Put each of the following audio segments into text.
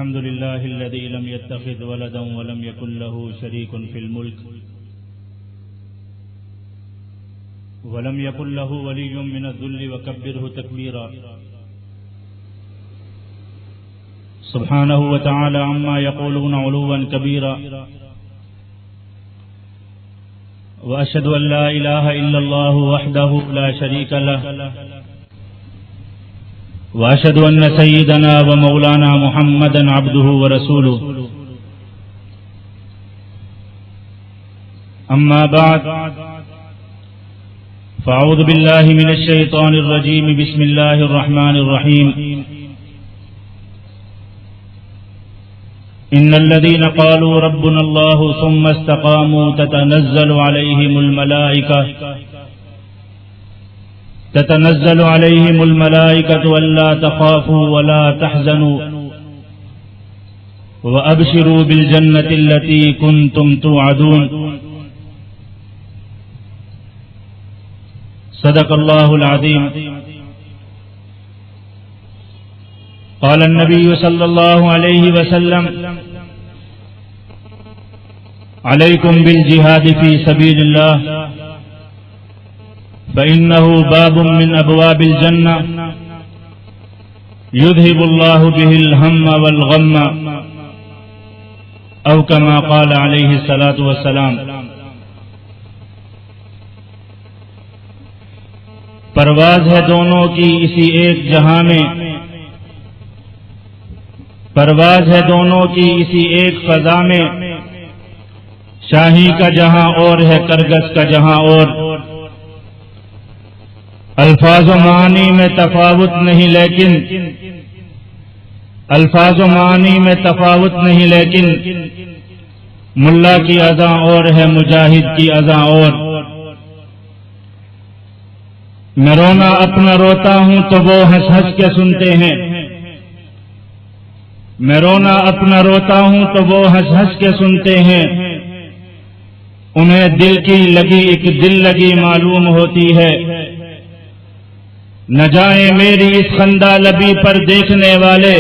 الحمد لله الذي لم يتخذ ولدا ولم يكن له شريك في الملك ولم يكن له ولي من الذل وكبره تكبيرا سبحانه وتعالى عما يقولون علوا كبيرا وأشهد أن لا إله إلا الله وحده لا شريك له وأشهد أن سيدنا ومولانا محمدا عبده ورسوله أما بعد فأعوذ بالله من الشيطان الرجيم بسم الله الرحمن الرحيم إن الذين قالوا ربنا الله ثم استقاموا تتنزل عليهم الملائكة ألا تخافوا ولا تحزنوا وأبشروا بالجنة التي كنتم توعدون صدق الله العظيم قال النبي صلى الله عليه وسلم عليكم بالجهاد في سبيل الله فإنه باب من أبواب الجنة يذهب الله به الهم والغم أو كما قال عليه الصلاة والسلام پرواز ہے دونوں کی اسی ایک جہاں میں، پرواز ہے دونوں کی اسی ایک فضا میں، شاہی کا جہاں اور ہے کرگس کا جہاں اور، الفاظ و معانی میں تفاوت نہیں لیکن الفاظ و معانی میں تفاوت نہیں لیکن ملا کی اذاں اور ہے مجاہد کی اذاں اور، میں رونا اپنا روتا ہوں تو وہ ہنس ہنس کے سنتے ہیں، میں رونا اپنا روتا ہوں تو وہ ہنس ہنس کے سنتے ہیں، انہیں دل کی لگی ایک دل لگی معلوم ہوتی ہے، نہ جائیں میری اس خندہ لبی پر دیکھنے والے،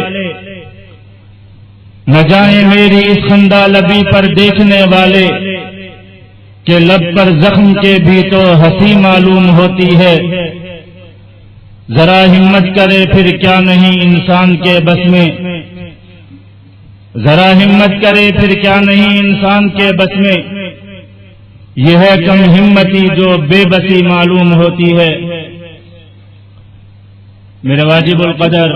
نہ جائیں میری اس خندہ لبی پر دیکھنے والے کہ لب پر زخم کے بھی تو ہنسی معلوم ہوتی ہے، ذرا ہمت کرے پھر کیا نہیں انسان کے بس میں، ذرا ہمت کرے پھر کیا نہیں انسان کے بس میں، یہ ہے کم ہمتی جو بے بسی معلوم ہوتی ہے۔ میرے واجب القدر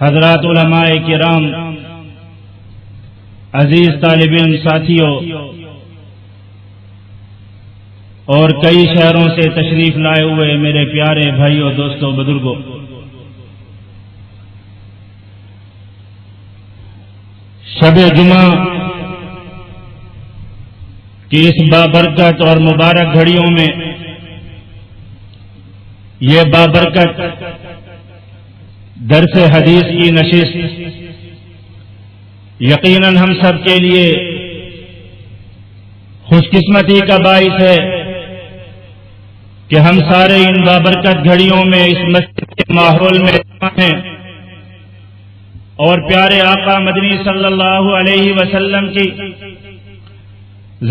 حضرات علماء کرام، عزیز طالب علم ساتھیوں اور کئی شہروں سے تشریف لائے ہوئے میرے پیارے بھائیوں، دوستوں، بزرگوں، شب جمعہ کی اس بابرکت اور مبارک گھڑیوں میں یہ بابرکت درس حدیث کی نشست یقیناً ہم سب کے لیے خوش قسمتی کا باعث ہے کہ ہم سارے ان بابرکت گھڑیوں میں اس مسجد کے ماحول میں جمع ہیں اور پیارے آقا مدنی صلی اللہ علیہ وسلم کی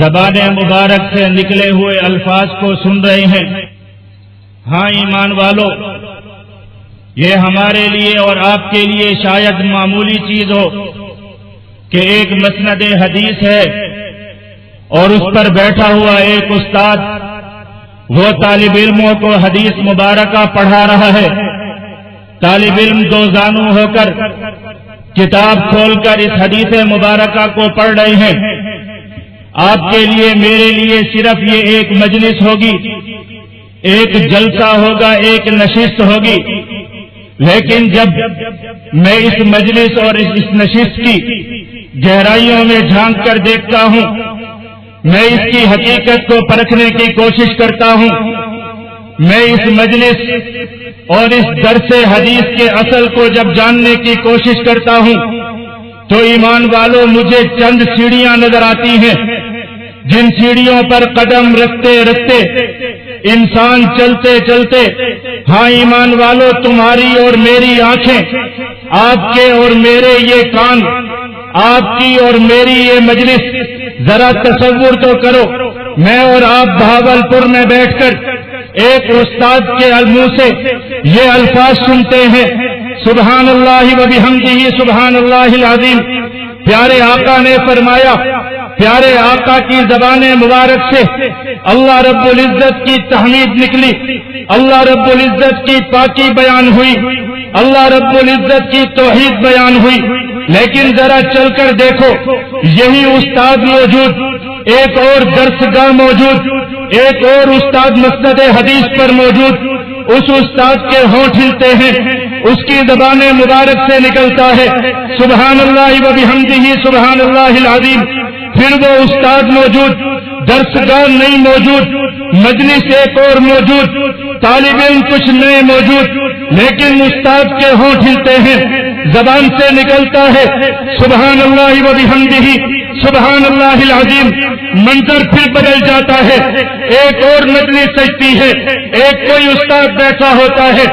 زبان مبارک سے نکلے ہوئے الفاظ کو سن رہے ہیں۔ ہاں ایمان والو، یہ ہمارے لیے اور آپ کے لیے شاید معمولی چیز ہو کہ ایک مسند حدیث ہے اور اس پر بیٹھا ہوا ایک استاد وہ طالب علموں کو حدیث مبارکہ پڑھا رہا ہے، طالب علم دو زانو ہو کر کتاب کھول کر اس حدیث مبارکہ کو پڑھ رہے ہیں۔ آپ کے لیے میرے لیے صرف یہ ایک مجلس ہوگی، ایک جلسہ ہوگا، ایک نشست ہوگی، لیکن جب میں اس مجلس اور اس نشست کی گہرائیوں میں جھانک کر دیکھتا ہوں، میں اس کی حقیقت کو پرکھنے کی کوشش کرتا ہوں، میں اس مجلس اور اس درس حدیث کے اصل کو جب جاننے کی کوشش کرتا ہوں تو ایمان والوں مجھے چند سیڑھیاں نظر آتی ہیں، جن سیڑھیوں پر قدم رکھتے رکھتے انسان چلتے چلتے، ہاں ایمان والو، تمہاری اور میری آنکھیں، آپ کے اور میرے یہ کان، آپ کی اور میری یہ مجلس، ذرا تصور تو کرو، میں اور آپ بہاولپور میں بیٹھ کر ایک استاد کے منہ سے یہ الفاظ سنتے ہیں، سبحان اللہ و بحمدہ سبحان اللہ العظیم۔ پیارے آقا نے فرمایا، پیارے آقا کی زبان مبارک سے اللہ رب العزت کی تحمید نکلی، اللہ رب العزت کی پاکی بیان ہوئی، اللہ رب العزت کی توحید بیان ہوئی۔ لیکن ذرا چل کر دیکھو، یہی استاد موجود، ایک اور درسگاہ موجود، ایک اور استاد مسند حدیث پر موجود، اس استاد کے ہونٹ ہلتے ہیں، اس کی زبان مبارک سے نکلتا ہے سبحان اللہ و بحمدہ سبحان اللہ العظیم۔ پھر وہ استاد موجود، درسگاہ نہیں موجود، مجلس ایک اور موجود، طالب علم کچھ نئے موجود، لیکن استاد کے ہونٹ ہلتے ہیں، زبان سے نکلتا ہے سبحان اللہ و بحمدہ سبحان اللہ العظیم۔ منظر پھر بدل جاتا ہے، ایک اور مجلس سجتی ہے، ایک کوئی استاد بیٹھا ہوتا ہے،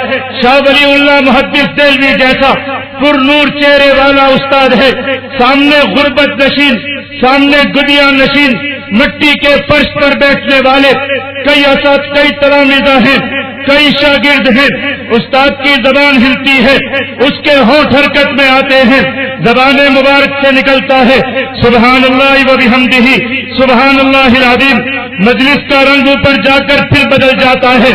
شاہ ولی اللہ محدث دہلوی جیسا پر نور چہرے والا استاد ہے، سامنے غربت نشین، سامنے گدیاں نشین، مٹی کے فرش پر بیٹھنے والے کئی اساتذہ، کئی تلامذہ ہیں، کئی شاگرد ہیں۔ استاد کی زبان ہلتی ہے، اس کے ہونٹ حرکت میں آتے ہیں، زبان مبارک سے نکلتا ہے سبحان اللہ و بحمدہ سبحان اللہ العظیم۔ مجلس کا رنگ اوپر جا کر پھر بدل جاتا ہے،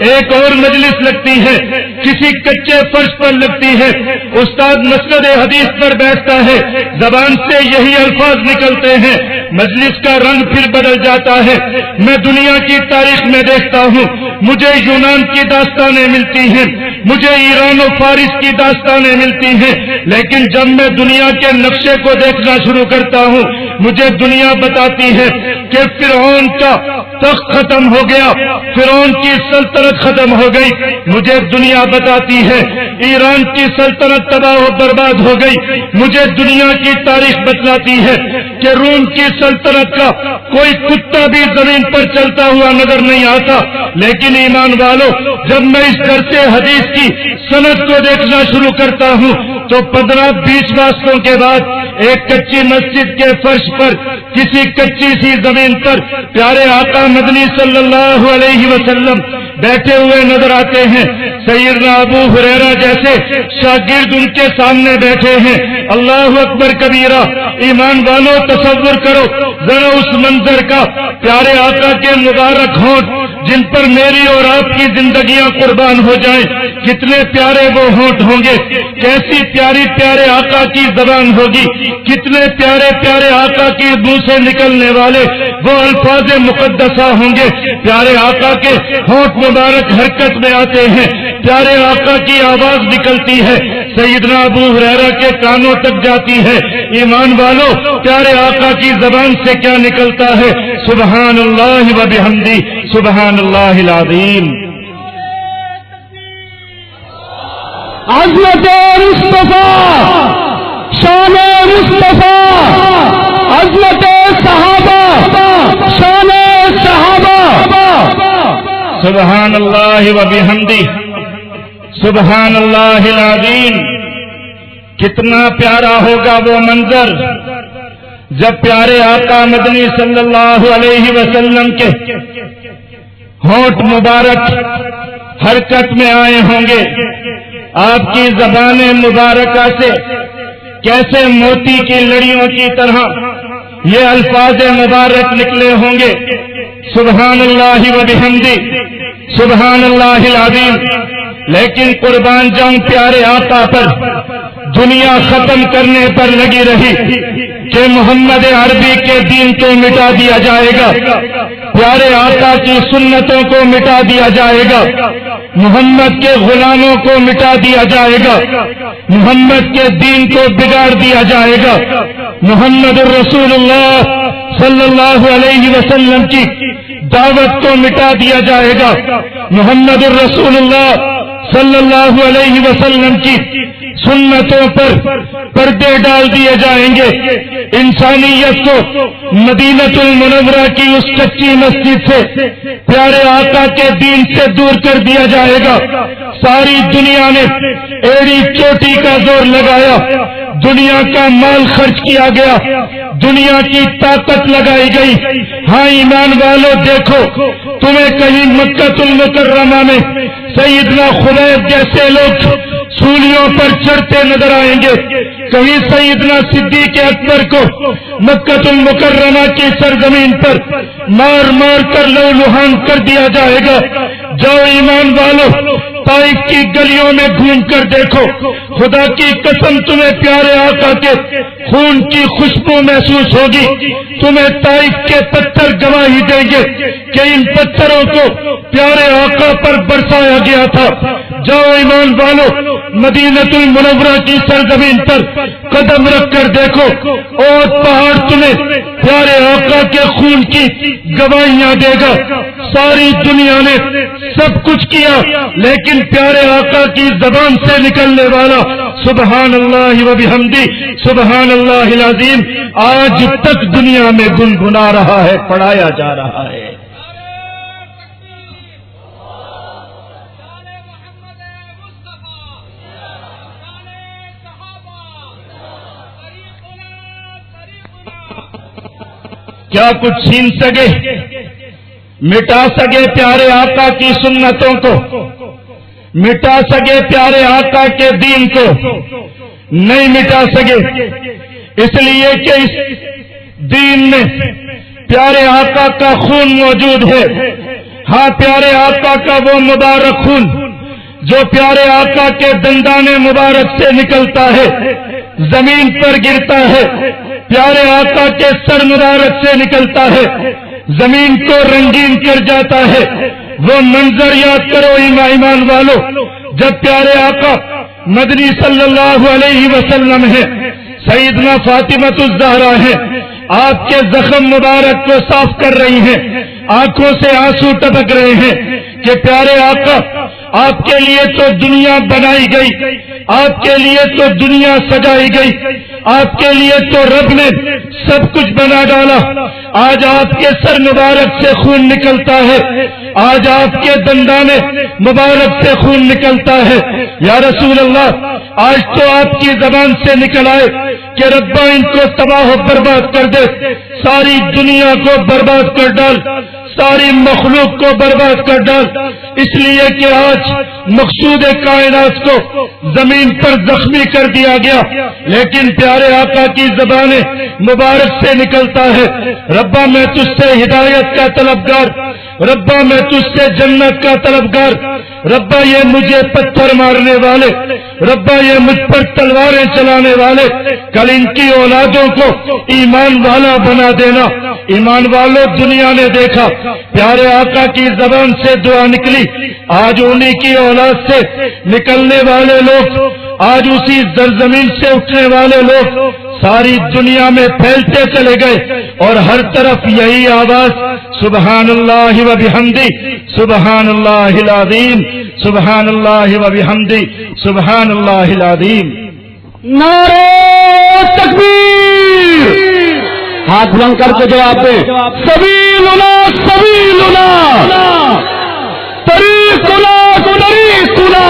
ایک اور مجلس لگتی ہے، کسی کچے فرش پر لگتی ہے، استاد مسند حدیث پر بیٹھتا ہے، زبان سے یہی الفاظ نکلتے ہیں، مجلس کا رنگ پھر بدل جاتا ہے۔ میں دنیا کی تاریخ میں دیکھتا ہوں، مجھے یونان کی داستانیں ملتی ہیں، مجھے ایران و فارس کی داستانیں ملتی ہیں، لیکن جب میں دنیا کے نقشے کو دیکھنا شروع کرتا ہوں، مجھے دنیا بتاتی ہے کہ فرعون کا تخت ختم ہو گیا، فرعون کی سلطنت ختم ہو گئی۔ مجھے دنیا بتاتی ہے ایران کی سلطنت تباہ و برباد ہو گئی۔ مجھے دنیا کی تاریخ بتلاتی ہے کہ روم کی سلطنت کا کوئی کتا بھی زمین پر چلتا ہوا نظر نہیں آتا۔ لیکن ایمان والو، جب میں اس درس حدیث کی سند کو دیکھنا شروع کرتا ہوں تو 15-20 واسطوں کے بعد ایک کچی مسجد کے فرش پر، کسی کچی سی زمین پر پیارے آقا مدنی صلی اللہ علیہ وسلم بیٹھے ہوئے نظر آتے ہیں۔ سیدنا ابو ہریرہ جیسے شاگرد ان کے سامنے بیٹھے ہیں۔ اللہ اکبر کبیرہ۔ ایمان والو، تصور کرو ذرا اس منظر کا، پیارے آقا کے مبارک ہونٹ جن پر میری اور آپ کی زندگیاں قربان ہو جائیں، کتنے پیارے وہ ہونٹ ہوں گے، کیسی پیاری پیارے آقا کی زبان ہوگی، کتنے پیارے پیارے آقا کی منہ سے نکلنے والے وہ الفاظ مقدسہ ہوں گے۔ پیارے آقا کے ہونٹ مبارک حرکت میں آتے ہیں، پیارے آقا کی آواز نکلتی ہے، سیدنا ابو ہریرہ کے کانوں تک جاتی ہے۔ ایمان والو، پیارے آقا کی زبان سے کیا نکلتا ہے؟ سبحان اللہ و بحمدہ سبحان اللہ العظیم۔ عظمت مصطفیٰ، شان مصطفیٰ، عظمت صحابہ، شان صحابہ۔ سبحان اللہ و بحمدہ سبحان اللہ العظیم۔ کتنا پیارا ہوگا وہ منظر جب پیارے آقا مدنی صلی اللہ علیہ وسلم کے ہونٹ مبارک حرکت میں آئے ہوں گے، آپ کی زبان مبارکہ سے کیسے موتی کی لڑیوں کی طرح یہ الفاظ مبارک نکلے ہوں گے، سبحان اللہ و بحمدہ سبحان اللہ العظیم۔ لیکن قربان جاؤں پیارے آقا پر، دنیا ختم کرنے پر لگی رہی کہ محمد عربی کے دین کو مٹا دیا جائے گا، پیارے آقا کی سنتوں کو مٹا دیا جائے گا، محمد کے غلاموں کو مٹا دیا جائے گا، محمد کے دین کو بگاڑ دیا جائے گا، محمد الرسول اللہ صلی اللہ علیہ وسلم کی دعوت کو مٹا دیا جائے گا، محمد الرسول اللہ صلی اللہ علیہ وسلم کی سنتوں پر پردے ڈال دیے جائیں گے، انسانیت کو مدینہ المنورہ کی اس کچی مسجد سے پیارے آقا کے دین سے دور کر دیا جائے گا۔ ساری دنیا نے ایڑی چوٹی کا زور لگایا، دنیا کا مال خرچ کیا گیا، دنیا کی طاقت لگائی گئی۔ ہاں ایمان والوں، دیکھو تمہیں کہیں مکہ المکرمہ میں سیدنا خبیب جیسے لوگ سولیوں پر چڑھتے نظر آئیں گے، کہیں سیدنا صدیق اکبر کو مکہ المکرمہ کی سرزمین پر مار مار کر لہولہان کر دیا جائے گا۔ جاؤ ایمان والو، طائف کی گلیوں میں گھوم کر دیکھو، خدا کی قسم تمہیں پیارے آقا کے خون کی خوشبو محسوس ہوگی۔ تمہیں طائف کے پتھر گواہی دیں گے کہ ان پتھروں کو پیارے آقا پر برسایا گیا تھا۔ جاؤ ایمان والو، مدینہ المنورہ کی سرزمین پر قدم رکھ کر دیکھو، اور پہاڑ تمہیں پیارے آقا کے خون کی گواہیاں دے گا۔ ساری دنیا نے سب کچھ کیا، لیکن پیارے آقا کی زبان سے نکلنے والا سبحان اللہ و بحمدی سبحان اللہ العظیم آج تک دنیا میں گنگنا رہا ہے، پڑھایا جا رہا ہے۔ کیا کچھ چھین سکے، مٹا سکے پیارے آقا کی سنتوں کو، مٹا سکے پیارے آقا کے دین کو؟ نہیں مٹا سکے، اس لیے کہ اس دین میں پیارے آقا کا خون موجود ہے۔ ہاں، پیارے آقا کا وہ مبارک خون جو پیارے آقا کے دندان مبارک سے نکلتا ہے، زمین پر گرتا ہے، پیارے آقا کے سر مبارک سے نکلتا ہے، زمین کو رنگین کر جاتا ہے۔ وہ منظر یاد کرو ایمان والو، جب پیارے آقا مدنی صلی اللہ علیہ وسلم ہے، سیدنا فاطمہ الزہرا ہے، آپ کے زخم مبارک کو صاف کر رہی ہیں، آنکھوں سے آنسو ٹپک رہے ہیں کہ پیارے آقا آپ کے لیے تو دنیا بنائی گئی، آپ کے لیے تو دنیا سجائی گئی، آپ کے لیے تو رب نے سب کچھ بنا ڈالا، آج آپ کے سر مبارک سے خون نکلتا ہے، آج آپ کے دندان مبارک سے خون نکلتا ہے۔ یا رسول اللہ، آج تو آپ کی زبان سے نکل آئے کہ ربا ان کو تباہ و برباد کر دے، ساری دنیا کو برباد کر ڈال، ساری مخلوق کو برباد کر ڈال، اس لیے کہ آج مقصود کائنات کو زمین پر زخمی کر دیا گیا، لیکن پیارے آقا کی زبان مبارک سے نکلتا ہے، ربا میں تجھ سے ہدایت کا طلبگار، ربا میں تجھ سے جنت کا طلبگار، ربا یہ مجھے پتھر مارنے والے، ربا یہ مجھ پر تلواریں چلانے والے، کل ان کی اولادوں کو ایمان والا بنا دینا۔ ایمان والوں، دنیا نے دیکھا پیارے آقا کی زبان سے دعا نکلی، آج انہی کی اولاد سے نکلنے والے لوگ، آج اسی زرزمین سے اٹھنے والے لوگ ساری دنیا میں پھیلتے چلے گئے، اور ہر طرف یہی آواز سبحان اللہ و بحمدی سبحان اللہ العظیم سبحان اللہ و بحمدی سبحان اللہ العظیم۔ نعرہ تکبیر! ہاتھ بلند کر کے جواب دیں، سبیلنا سبیلنا، طریقنا طریقنا،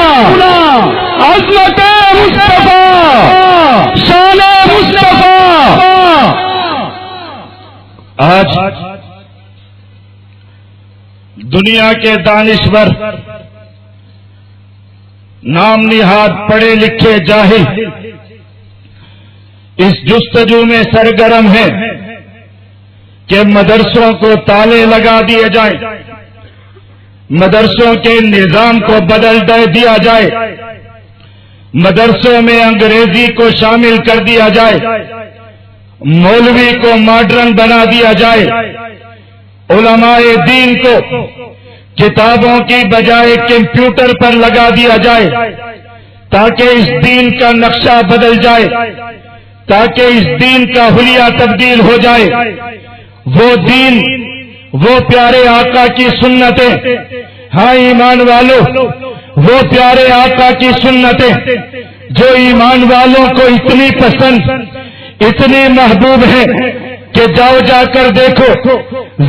عظمت مصطفیٰ، شان مصطفیٰ۔ آج دنیا کے دانشور، نام نہاد پڑھے لکھے جاہل اس جستجو میں سرگرم ہیں کہ مدرسوں کو تالے لگا دیے جائیں، مدرسوں کے نظام کو بدل دیا جائے، مدرسوں میں انگریزی کو شامل کر دیا جائے، مولوی کو ماڈرن بنا دیا جائے، علماء دین کو کتابوں کی بجائے کمپیوٹر پر لگا دیا جائے، تاکہ اس دین کا نقشہ بدل جائے، تاکہ اس دین کا حلیہ تبدیل ہو جائے۔ وہ دین، وہ پیارے آقا کی سنتیں، ہاں ایمان والو، وہ پیارے آقا کی سنتیں جو ایمان والوں کو اتنی پسند، اتنی محبوب ہیں کہ جاؤ جا کر دیکھو،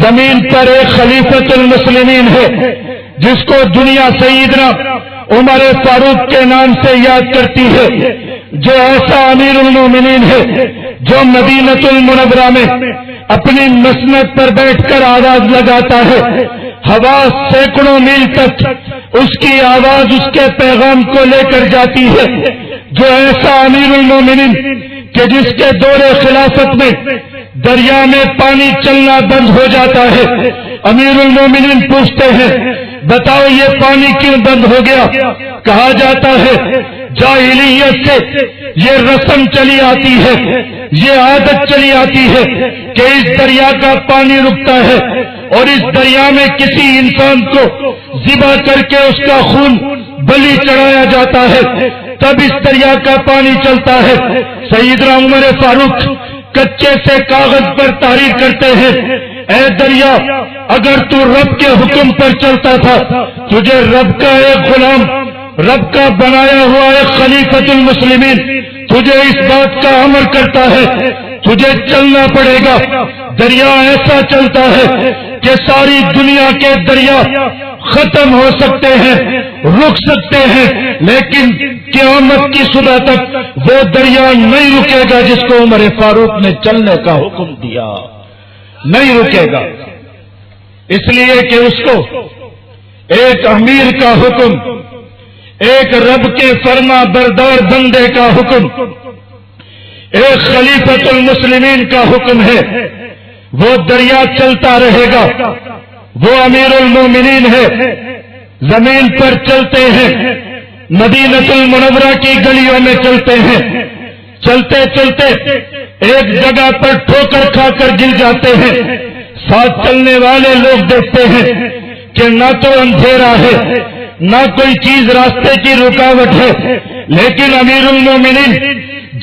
زمین پر ایک خلیفۃ المسلمین ہے جس کو دنیا سیدنا عمر فاروق کے نام سے یاد کرتی ہے، جو ایسا امیر المومنین ہے جو مدینۃ المنورہ میں اپنی مسند پر بیٹھ کر آواز لگاتا ہے، ہوا سینکڑوں میل تک اس کی آواز اس کے پیغام کو لے کر جاتی ہے، جو ایسا امیر المومنین کہ جس کے دور خلافت میں دریا میں پانی چلنا بند ہو جاتا ہے، امیر المومنین پوچھتے ہیں بتاؤ یہ پانی کیوں بند ہو گیا؟ کہا جاتا ہے جاہلیت سے یہ رسم چلی آتی ہے، یہ عادت چلی آتی ہے کہ اس دریا کا پانی رکتا ہے اور اس دریا میں کسی انسان کو ذبح کر کے اس کا خون بلی چڑھایا جاتا ہے، تب اس دریا کا پانی چلتا ہے۔ سیدنا عمر فاروق کچے سے کاغذ پر تحریر کرتے ہیں، اے دریا اگر تو رب کے حکم پر چلتا تھا، تجھے رب کا ایک غلام، رب کا بنایا ہوا ایک خلیفۃ المسلمین تجھے اس بات کا امر کرتا ہے، تجھے چلنا پڑے گا۔ دریا ایسا چلتا ہے کہ ساری دنیا کے دریا ختم ہو سکتے ہیں، رک سکتے ہیں، لیکن قیامت کی صبح تک وہ دریا نہیں رکے گا جس کو عمر فاروق نے چلنے کا حکم دیا، نہیں رکے گا، اس لیے کہ اس کو ایک امیر کا حکم، ایک رب کے فرما بردار بندے کا حکم، ایک خلیفۃ المسلمین کا حکم ہے، وہ دریا چلتا رہے گا، وہ امیر المومنین ہے، زمین پر چلتے ہیں، مدینۃ المنورہ کی گلیوں میں چلتے ہیں، چلتے چلتے ایک جگہ پر ٹھوکر کھا کر گر جاتے ہیں، ساتھ چلنے والے لوگ دیکھتے ہیں کہ نہ تو اندھیرا ہے نہ کوئی چیز راستے کی رکاوٹ ہے، لیکن امیر المومنین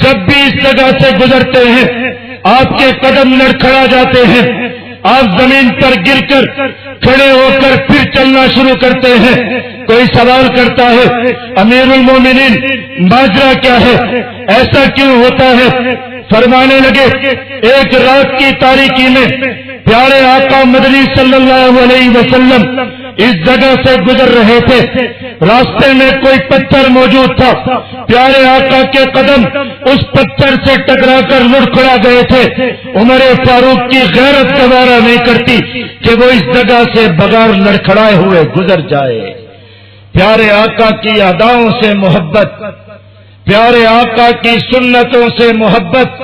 جب بھی اس جگہ سے گزرتے ہیں آپ کے قدم لڑکھڑا جاتے ہیں، آپ زمین پر گر کر کھڑے ہو کر پھر چلنا شروع کرتے ہیں۔ کوئی سوال کرتا ہے امیر المومنین ماجرا کیا ہے، ایسا کیوں ہوتا ہے؟ فرمانے لگے ایک رات کی تاریکی میں پیارے آقا مدنی صلی اللہ علیہ وسلم اس جگہ سے گزر رہے تھے، راستے میں کوئی پتھر موجود تھا، پیارے آقا کے قدم اس پتھر سے ٹکرا کر لڑکھڑا گئے تھے، عمر فاروق کی غیرت گوارا نہیں کرتی کہ وہ اس جگہ سے بغیر لڑکھڑائے ہوئے گزر جائے۔ پیارے آقا کی اداؤں سے محبت، پیارے آقا کی سنتوں سے محبت،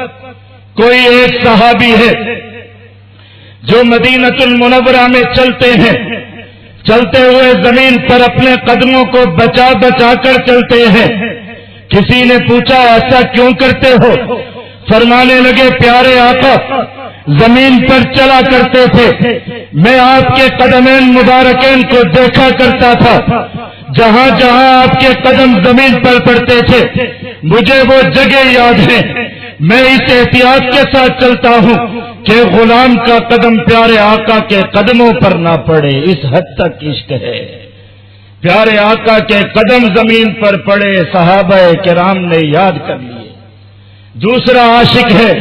کوئی ایک صحابی ہے جو مدینۃ المنورہ میں چلتے ہیں، چلتے ہوئے زمین پر اپنے قدموں کو بچا بچا کر چلتے ہیں۔ کسی نے پوچھا ایسا کیوں کرتے ہو؟ فرمانے لگے پیارے آقا زمین پر چلا کرتے تھے، میں آپ کے قدمین مبارکین کو دیکھا کرتا تھا، جہاں جہاں آپ کے قدم زمین پر پڑتے تھے مجھے وہ جگہ یاد ہے، میں اس احتیاط کے ساتھ چلتا ہوں کہ غلام کا قدم پیارے آقا کے قدموں پر نہ پڑے، اس حد تک عشق ہے۔ پیارے آقا کے قدم زمین پر پڑے، صحابہ کرام نے یاد کر لیے۔ دوسرا عاشق ہے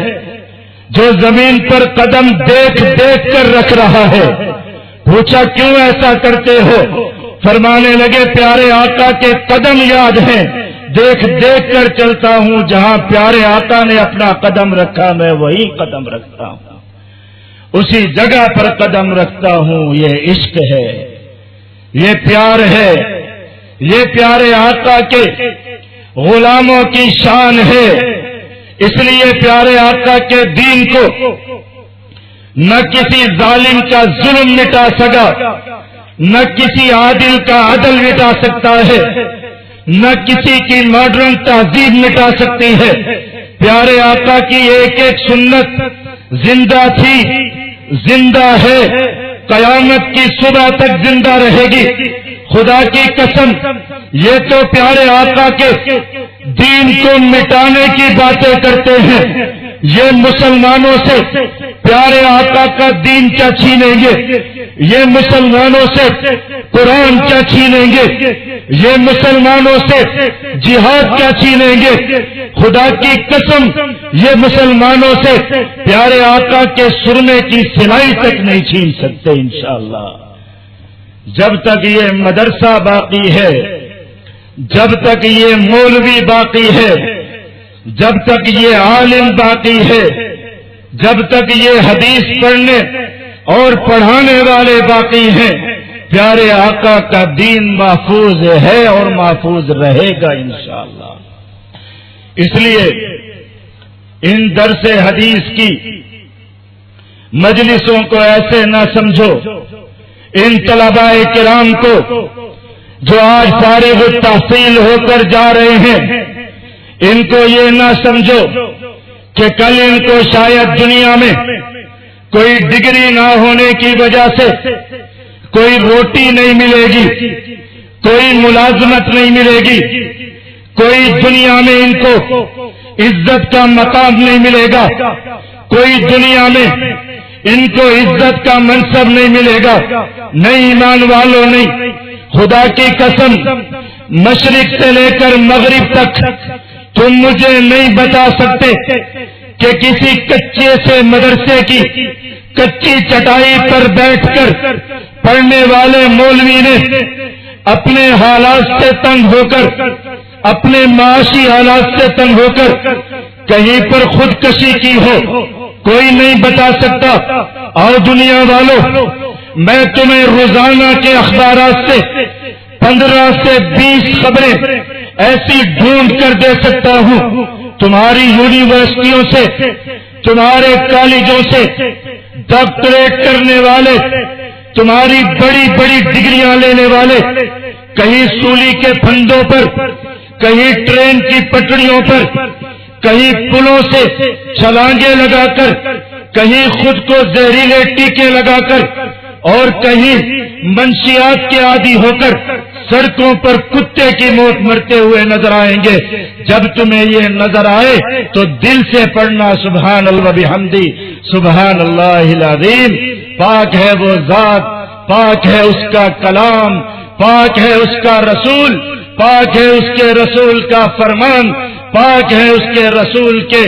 جو زمین پر قدم دیکھ دیکھ کر رکھ رہا ہے، پوچھا کیوں ایسا کرتے ہو؟ فرمانے لگے پیارے آقا کے قدم یاد ہیں، دیکھ دیکھ کر چلتا ہوں، جہاں پیارے آقا نے اپنا قدم رکھا میں وہی قدم رکھتا ہوں، اسی جگہ پر قدم رکھتا ہوں۔ یہ عشق ہے، یہ پیار ہے، یہ پیارے آقا کے غلاموں کی شان ہے۔ اس لیے پیارے آقا کے دین کو نہ کسی ظالم کا ظلم مٹا سکا، نہ کسی عادل کا عدل مٹا سکتا ہے، نہ کسی کی ماڈرن تہذیب مٹا سکتی ہے۔ پیارے آقا کی ایک ایک سنت زندہ تھی، زندہ ہے، قیامت کی صبح تک زندہ رہے گی۔ خدا کی قسم یہ تو پیارے آقا کے دین کو مٹانے کی باتیں کرتے ہیں، یہ مسلمانوں سے پیارے آقا کا دین کیا چھینیں گے؟ یہ مسلمانوں سے قرآن کیا چھینیں گے؟ یہ مسلمانوں سے جہاد کیا چھینیں گے؟ خدا کی قسم یہ مسلمانوں سے پیارے آقا کے سرمے کی سلائی تک نہیں چھین سکتے انشاءاللہ۔ جب تک یہ مدرسہ باقی ہے، جب تک یہ مولوی باقی ہے، جب تک یہ عالم باقی ہے، جب تک یہ حدیث پڑھنے اور پڑھانے والے باقی ہیں، پیارے آقا کا دین محفوظ ہے اور محفوظ رہے گا انشاءاللہ۔ اس لیے ان درس حدیث کی مجلسوں کو ایسے نہ سمجھو، ان طلباء کرام کو جو آج فارغ التحصیل ہو کر جا رہے ہیں، ان کو یہ نہ سمجھو کہ کل ان کو شاید دنیا میں کوئی ڈگری نہ ہونے کی وجہ سے کوئی روٹی نہیں ملے گی، کوئی ملازمت نہیں ملے گی، کوئی دنیا میں ان کو عزت کا مقام نہیں ملے گا، کوئی دنیا میں ان کو عزت کا منصب نہیں ملے گا۔ نہیں ایمان والوں، نہیں، خدا کی قسم مشرق سے لے کر مغرب تک تم مجھے نہیں بتا سکتے کہ کسی کچے سے مدرسے کی کچی چٹائی پر بیٹھ کر پڑھنے والے مولوی نے اپنے حالات سے تنگ ہو کر، اپنے معاشی حالات سے تنگ ہو کر کہیں پر خودکشی کی ہو، کوئی نہیں بتا سکتا۔ اور دنیا والوں، میں تمہیں روزانہ کے اخبارات سے 15 سے 20 خبریں ایسی ڈھونڈ کر دے سکتا ہوں۔ تمہاری یونیورسٹیوں سے، تمہارے کالجوں سے ڈاکٹریٹ کرنے والے، تمہاری بڑی بڑی ڈگریاں لینے والے کہیں سولی کے پھندوں پر، کہیں ٹرین کی پٹڑیوں پر، کہیں پلوں سے چھلانگیں لگا کر، کہیں خود کو زہریلے ٹیکے لگا کر، اور کہیں منشیات کے عادی ہو کر سڑکوں پر کتے کی موت مرتے ہوئے نظر آئیں گے۔ جب تمہیں یہ نظر آئے تو دل سے پڑھنا سبحان اللہ بحمدی سبحان اللہ العظیم۔ پاک ہے وہ ذات، پاک ہے اس کا کلام، پاک ہے اس کا رسول، پاک ہے اس کے رسول کا فرمان، پاک ہے اس کے رسول کے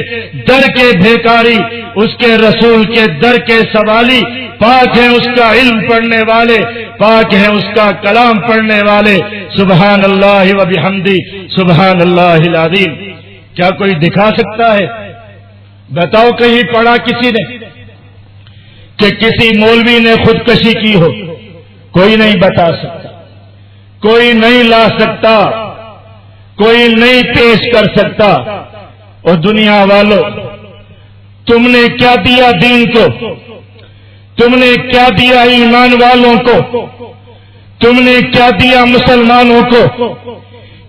در کے بھیکاری، اس کے رسول کے در کے سوالی، پاک ہے اس کا علم پڑھنے والے، پاک ہے اس کا کلام پڑھنے والے۔ سبحان اللہ و بحمدی سبحان اللہ العظیم۔ کیا کوئی دکھا سکتا ہے؟ بتاؤ کہیں پڑھا کسی نے کہ کسی مولوی نے خودکشی کی ہو؟ کوئی نہیں بتا سکتا، کوئی نہیں لا سکتا، کوئی نہیں پیش کر سکتا۔ اور دنیا والوں، تم نے کیا دیا دین کو؟ تم نے کیا دیا ایمان والوں کو؟ تم نے کیا دیا مسلمانوں کو؟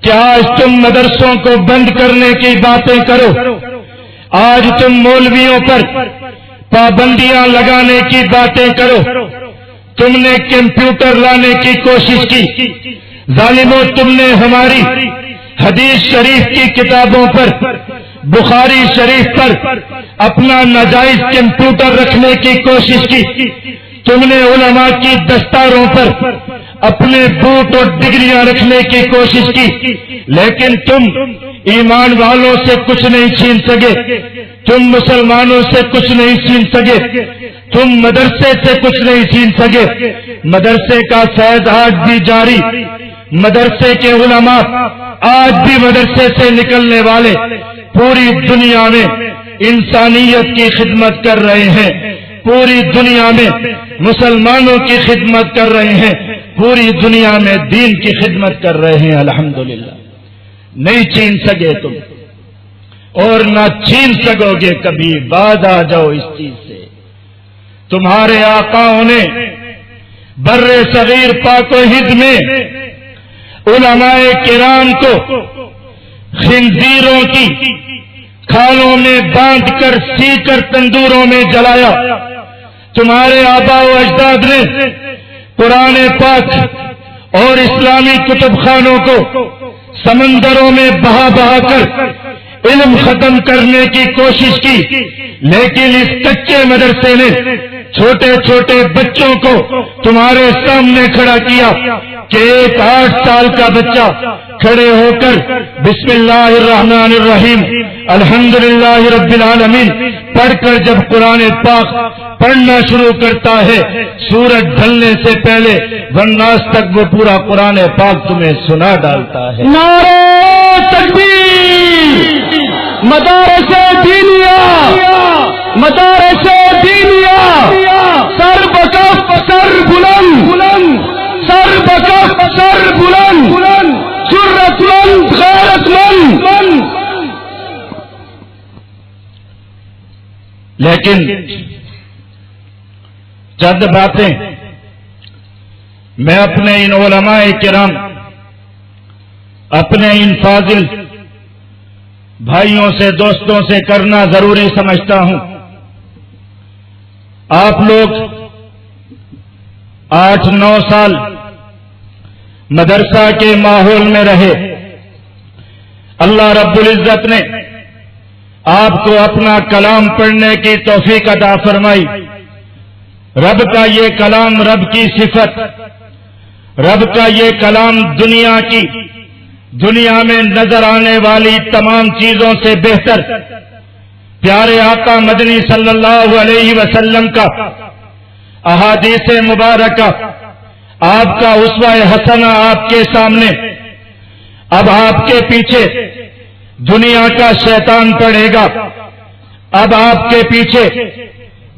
کیا آج تم مدرسوں کو بند کرنے کی باتیں کرو؟ آج تم مولویوں پر پابندیاں لگانے کی باتیں کرو؟ تم نے کمپیوٹر لانے کی کوشش کی، ظالموں، تم نے ہماری حدیث شریف کی کتابوں پر، بخاری شریف پر اپنا ناجائز کمپیوٹر رکھنے کی کوشش کی، تم نے علماء کی دستاروں پر اپنے بوٹ اور ڈگریاں رکھنے کی کوشش کی، لیکن تم ایمان والوں سے کچھ نہیں چھین سکے، تم مسلمانوں سے کچھ نہیں چھین سکے، تم مدرسے سے کچھ نہیں چھین سکے۔ مدرسے کا فیض آج بھی جاری، مدرسے کے علماء آج بھی مدرسے سے نکلنے والے پوری دنیا میں انسانیت کی خدمت کر رہے ہیں، پوری دنیا میں مسلمانوں کی خدمت کر رہے ہیں، پوری دنیا میں دین کی خدمت کر رہے ہیں الحمدللہ۔ نہیں چھین سکے تم اور نہ چھین سکو گے کبھی، باز آ جاؤ اس چیز سے۔ تمہارے آقاؤں نے بر صغیر پاک و ہند میں علماء کرام کو خنزیروں کی کھالوں میں باندھ کر سی کر تندوروں میں جلایا۔ تمہارے آباء و اجداد نے قرآن پاک اور اسلامی کتب خانوں کو سمندروں میں بہا بہا کر علم ختم کرنے کی کوشش کی، لیکن اس کچے مدرسے نے چھوٹے چھوٹے بچوں کو تمہارے سامنے کھڑا کیا کہ ایک 8 سال کا بچہ کھڑے ہو کر بسم اللہ الرحمن الرحیم الحمدللہ رب العالمین پڑھ کر جب قرآن پاک پڑھنا شروع کرتا ہے سورج ڈھلنے سے پہلے والناس تک وہ پورا قرآن پاک تمہیں سنا ڈالتا ہے۔ نعرہ تکبیر، مدارس دینیا، مدارس دینیا، سر بکف سر بلند، سر بکف سر بلند، جرأت مند غیرت مند۔ لیکن چند باتیں میں اپنے ان علماء کرام، اپنے ان فاضل بھائیوں سے دوستوں سے کرنا ضروری سمجھتا ہوں۔ آپ لوگ 8-9 سال مدرسہ کے ماحول میں رہے، اللہ رب العزت نے آپ کو اپنا کلام پڑھنے کی توفیق عطا فرمائی۔ رب کا یہ کلام، رب کی صفت، رب کا یہ کلام دنیا میں نظر آنے والی تمام چیزوں سے بہتر پیارے آقا مدنی صلی اللہ علیہ وسلم کا احادیث مبارکہ، آپ کا اسوہ حسنہ آپ کے سامنے۔ اب آپ کے پیچھے دنیا کا شیطان پڑے گا، اب آپ کے پیچھے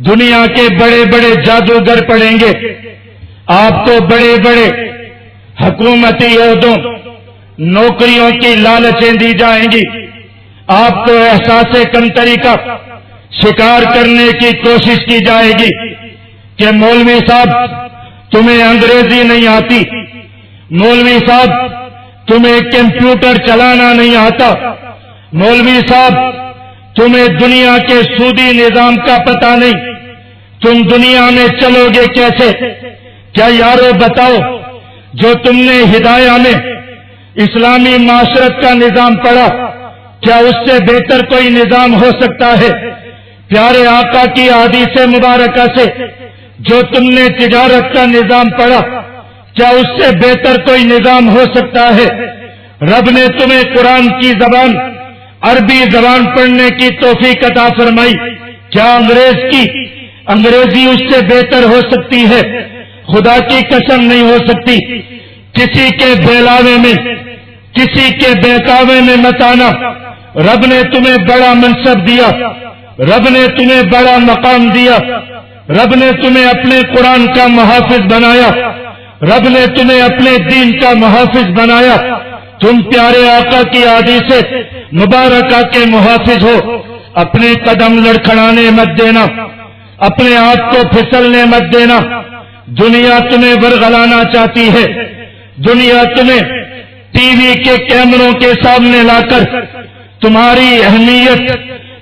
دنیا کے بڑے بڑے جادوگر پڑیں گے، آپ کو بڑے بڑے حکومتی عہدوں، نوکریوں کی لالچیں دی جائیں گی، آپ کو احساس کمتری کا شکار کرنے کی کوشش کی جائے گی کہ مولوی صاحب تمہیں انگریزی نہیں آتی، مولوی صاحب تمہیں کمپیوٹر چلانا نہیں آتا، مولوی صاحب تمہیں دنیا کے سودی نظام کا پتہ نہیں، تم دنیا میں چلو گے کیسے؟ کیا یارو بتاؤ، جو تم نے ہدایہ میں اسلامی معاشرت کا نظام پڑھا، کیا اس سے بہتر کوئی نظام ہو سکتا ہے؟ پیارے آقا کی احادیث مبارکہ سے جو تم نے تجارت کا نظام پڑھا، کیا اس سے بہتر کوئی نظام ہو سکتا ہے؟ رب نے تمہیں قرآن کی زبان، عربی زبان پڑھنے کی توفیق عطا فرمائی، کیا انگریزی اس سے بہتر ہو سکتی ہے؟ خدا کی قسم نہیں ہو سکتی۔ کسی کے بہلاوے میں، کسی کے بہکاوے میں مت آنا۔ رب نے تمہیں بڑا منصب دیا، رب نے تمہیں بڑا مقام دیا، رب نے تمہیں اپنے قرآن کا محافظ بنایا، رب نے تمہیں اپنے دین کا محافظ بنایا۔ تم پیارے آقا کی احادیث مبارکہ کے محافظ ہو۔ اپنے قدم لڑکھڑانے مت دینا، اپنے ہاتھ کو پھسلنے مت دینا۔ دنیا تمہیں ورغلانا چاہتی ہے، دنیا تمہیں ٹی وی کے کیمروں کے سامنے لا کر تمہاری اہمیت،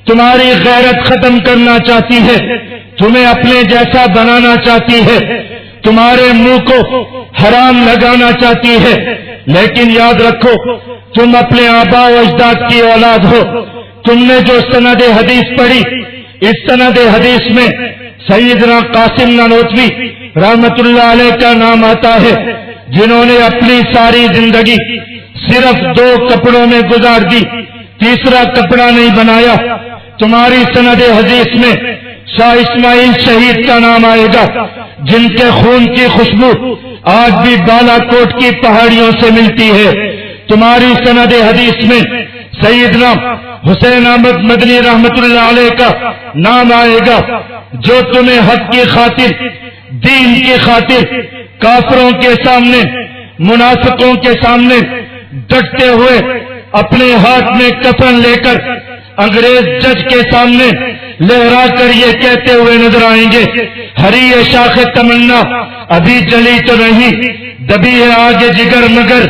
تمہاری غیرت ختم کرنا چاہتی ہے، تمہیں اپنے جیسا بنانا چاہتی ہے، تمہارے منہ کو حرام لگانا چاہتی ہے۔ لیکن یاد رکھو، تم اپنے آباء و اجداد کی اولاد ہو۔ تم نے جو سند حدیث پڑھی، اس سند حدیث میں سیدنا قاسم نانوتوی رحمت اللہ علیہ کا نام آتا ہے، جنہوں نے اپنی ساری زندگی صرف 2 کپڑوں میں گزار دی، تیسرا کپڑا نہیں بنایا۔ تمہاری سند حدیث میں شاہ اسماعیل شہید کا نام آئے گا، جن کے خون کی خوشبو آج بھی بالا کوٹ کی پہاڑیوں سے ملتی ہے۔ تمہاری سند حدیث میں سیدنا حسین احمد مدنی رحمت اللہ علیہ کا نام آئے گا، جو تمہیں حق کی خاطر، دین کی خاطر کافروں کے سامنے، منافقوں کے سامنے ڈٹتے ہوئے اپنے ہاتھ میں کفن لے کر انگریز جج کے سامنے لہرا کر یہ کہتے ہوئے نظر آئیں گے، ہری شاخ تمنا ابھی جلی تو نہیں، دبی ہے آگے جگر مگر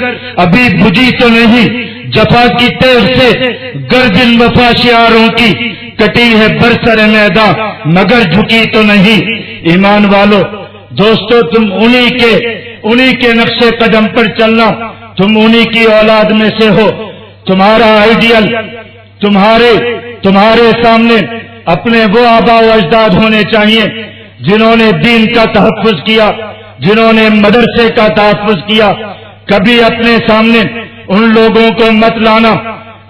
ابھی بجھی تو نہیں، جفا کی تیر سے گردن وفا شعاروں کی کٹی ہے برسر میدان مگر جھکی تو نہیں۔ ایمان والو، دوستو، تم انہی کے نقش قدم پر چلنا، تم انہی کی اولاد میں سے ہو۔ تمہارا آئیڈیل، تمہارے سامنے اپنے وہ آباء و اجداد ہونے چاہیے جنہوں نے دین کا تحفظ کیا، جنہوں نے مدرسے کا تحفظ کیا، کبھی اپنے سامنے ان لوگوں کو مت لانا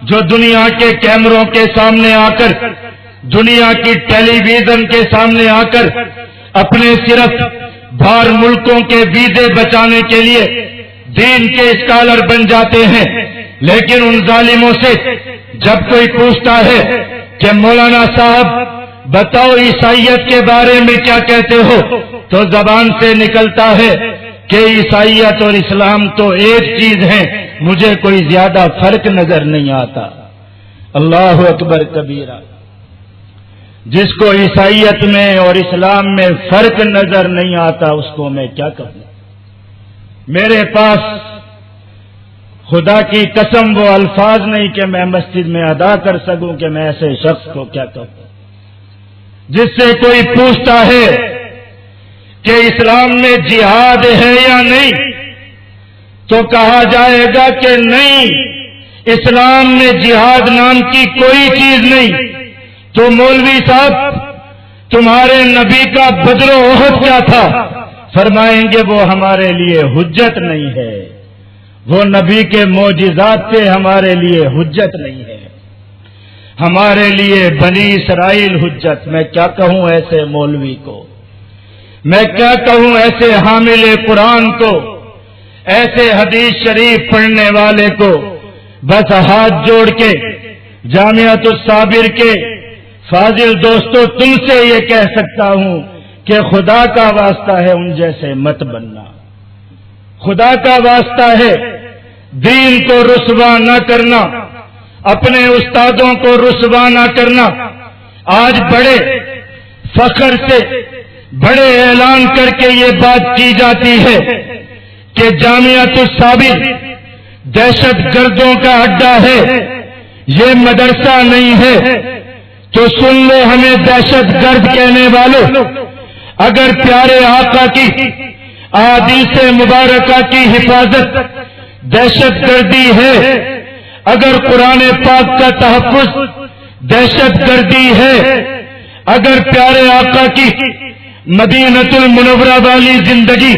جو دنیا کے کیمروں کے سامنے آ کر، دنیا کی ٹیلی ویژن کے سامنے آ کر اپنے صرف باہر ملکوں کے ویزے بچانے کے لیے دین کے اسکالر بن جاتے ہیں، لیکن ان ظالموں سے جب کوئی پوچھتا ہے کہ مولانا صاحب بتاؤ عیسائیت کے بارے میں کیا کہتے ہو، تو زبان سے نکلتا ہے کہ عیسائیت اور اسلام تو ایک چیز ہے، مجھے کوئی زیادہ فرق نظر نہیں آتا۔ اللہ اکبر کبیرہ۔ جس کو عیسائیت میں اور اسلام میں فرق نظر نہیں آتا اس کو میں کیا کہوں؟ میرے پاس خدا کی قسم وہ الفاظ نہیں کہ میں مسجد میں ادا کر سکوں کہ میں ایسے شخص کو کیا کہوں۔ جس سے کوئی پوچھتا ہے کہ اسلام میں جہاد ہے یا نہیں، تو کہا جائے گا کہ نہیں، اسلام میں جہاد نام کی کوئی چیز نہیں۔ تو مولوی صاحب تمہارے نبی کا بدر و احد کیا تھا؟ فرمائیں گے وہ ہمارے لیے حجت نہیں ہے، وہ نبی کے معجزات تھے، ہمارے لیے حجت نہیں ہے، ہمارے لیے بنی اسرائیل حجت۔ میں کیا کہوں ایسے مولوی کو، میں کیا کہوں ایسے حامل قرآن کو، ایسے حدیث شریف پڑھنے والے کو؟ بس ہاتھ جوڑ کے جامعۃ الصابر کے فاضل دوستو تم سے یہ کہہ سکتا ہوں کہ خدا کا واسطہ ہے ان جیسے مت بننا، خدا کا واسطہ ہے دین کو رسوا نہ کرنا، اپنے استادوں کو رسوا نہ کرنا۔ آج بڑے فخر سے بڑے اعلان کر کے یہ بات کی جاتی ہے کہ جامعۃ الصابر دہشت گردوں کا اڈا ہے، یہ مدرسہ نہیں ہے۔ تو سن لو ہمیں دہشت گرد کہنے والوں، اگر پیارے آقا کی احادیث مبارکہ کی حفاظت دہشت گردی ہے، اگر قرآن پاک کا تحفظ دہشت گردی ہے، اگر پیارے آقا کی مدینۃ المنورہ والی زندگی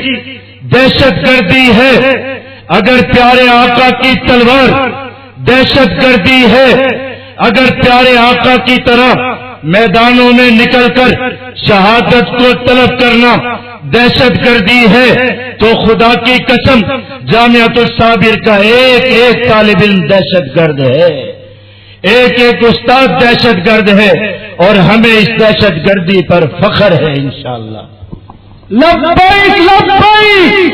دہشت گردی ہے، اگر پیارے آقا کی تلوار دہشت گردی ہے، اگر پیارے آقا کی طرح میدانوں میں نکل کر شہادت کو طلب کرنا دہشت گردی ہے، تو خدا کی قسم جامعۃ الصابر کا ایک ایک طالب علم دہشت گرد ہے، ایک ایک استاد دہشت گرد ہے، اور ہمیں اس دہشت گردی پر فخر ہے انشاءاللہ۔ لبیک لبیک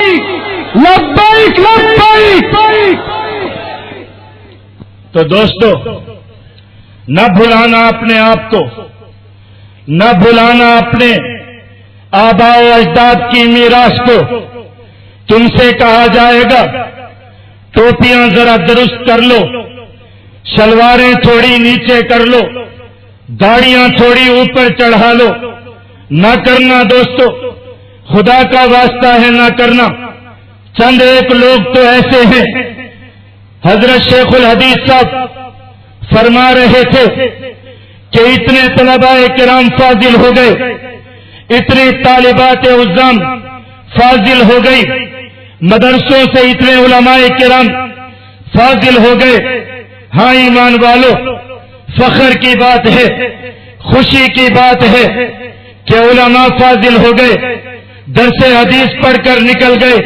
لبیک لبیک۔ تو دوستو نہ بھلانا اپنے آپ کو، نہ بھلانا اپنے آباء و اجداد کی میراث کو۔ تم سے کہا جائے گا ٹوپیاں ذرا درست کر لو، شلواریں تھوڑی نیچے کر لو، داڑیاں تھوڑی اوپر چڑھا لو۔ نہ کرنا دوستو، خدا کا واسطہ ہے نہ کرنا۔ چند ایک لوگ تو ایسے ہیں، حضرت شیخ الحدیث صاحب فرما رہے تھے کہ اتنے طلباء کرام فاضل ہو گئے، اتنے طالبات عزام فاضل ہو گئی، مدرسوں سے اتنے علماء کرام فاضل ہو گئے۔ ہاں ایمان والو، فخر کی بات ہے، خوشی کی بات ہے کہ علماء فاضل ہو گئے، درس حدیث پڑھ کر نکل گئے،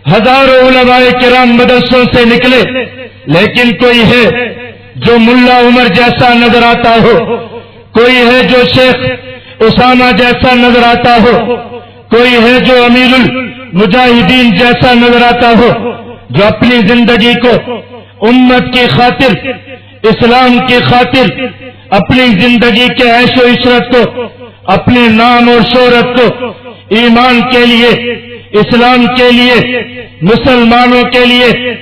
ہزاروں علماء کرام مدرسوں سے نکلے، لیکن کوئی ہے جو ملا عمر جیسا نظر آتا ہو، کوئی ہے جو شیخ اسامہ جیسا نظر آتا ہو، کوئی ہے جو امیر المجاہدین جیسا نظر آتا ہو، جو اپنی زندگی کو امت کی خاطر، اسلام کی خاطر، اپنی زندگی کے عیش و عشرت کو، اپنے نام اور شہرت کو ایمان کے لیے، اسلام کے لیے، مسلمانوں کے لیے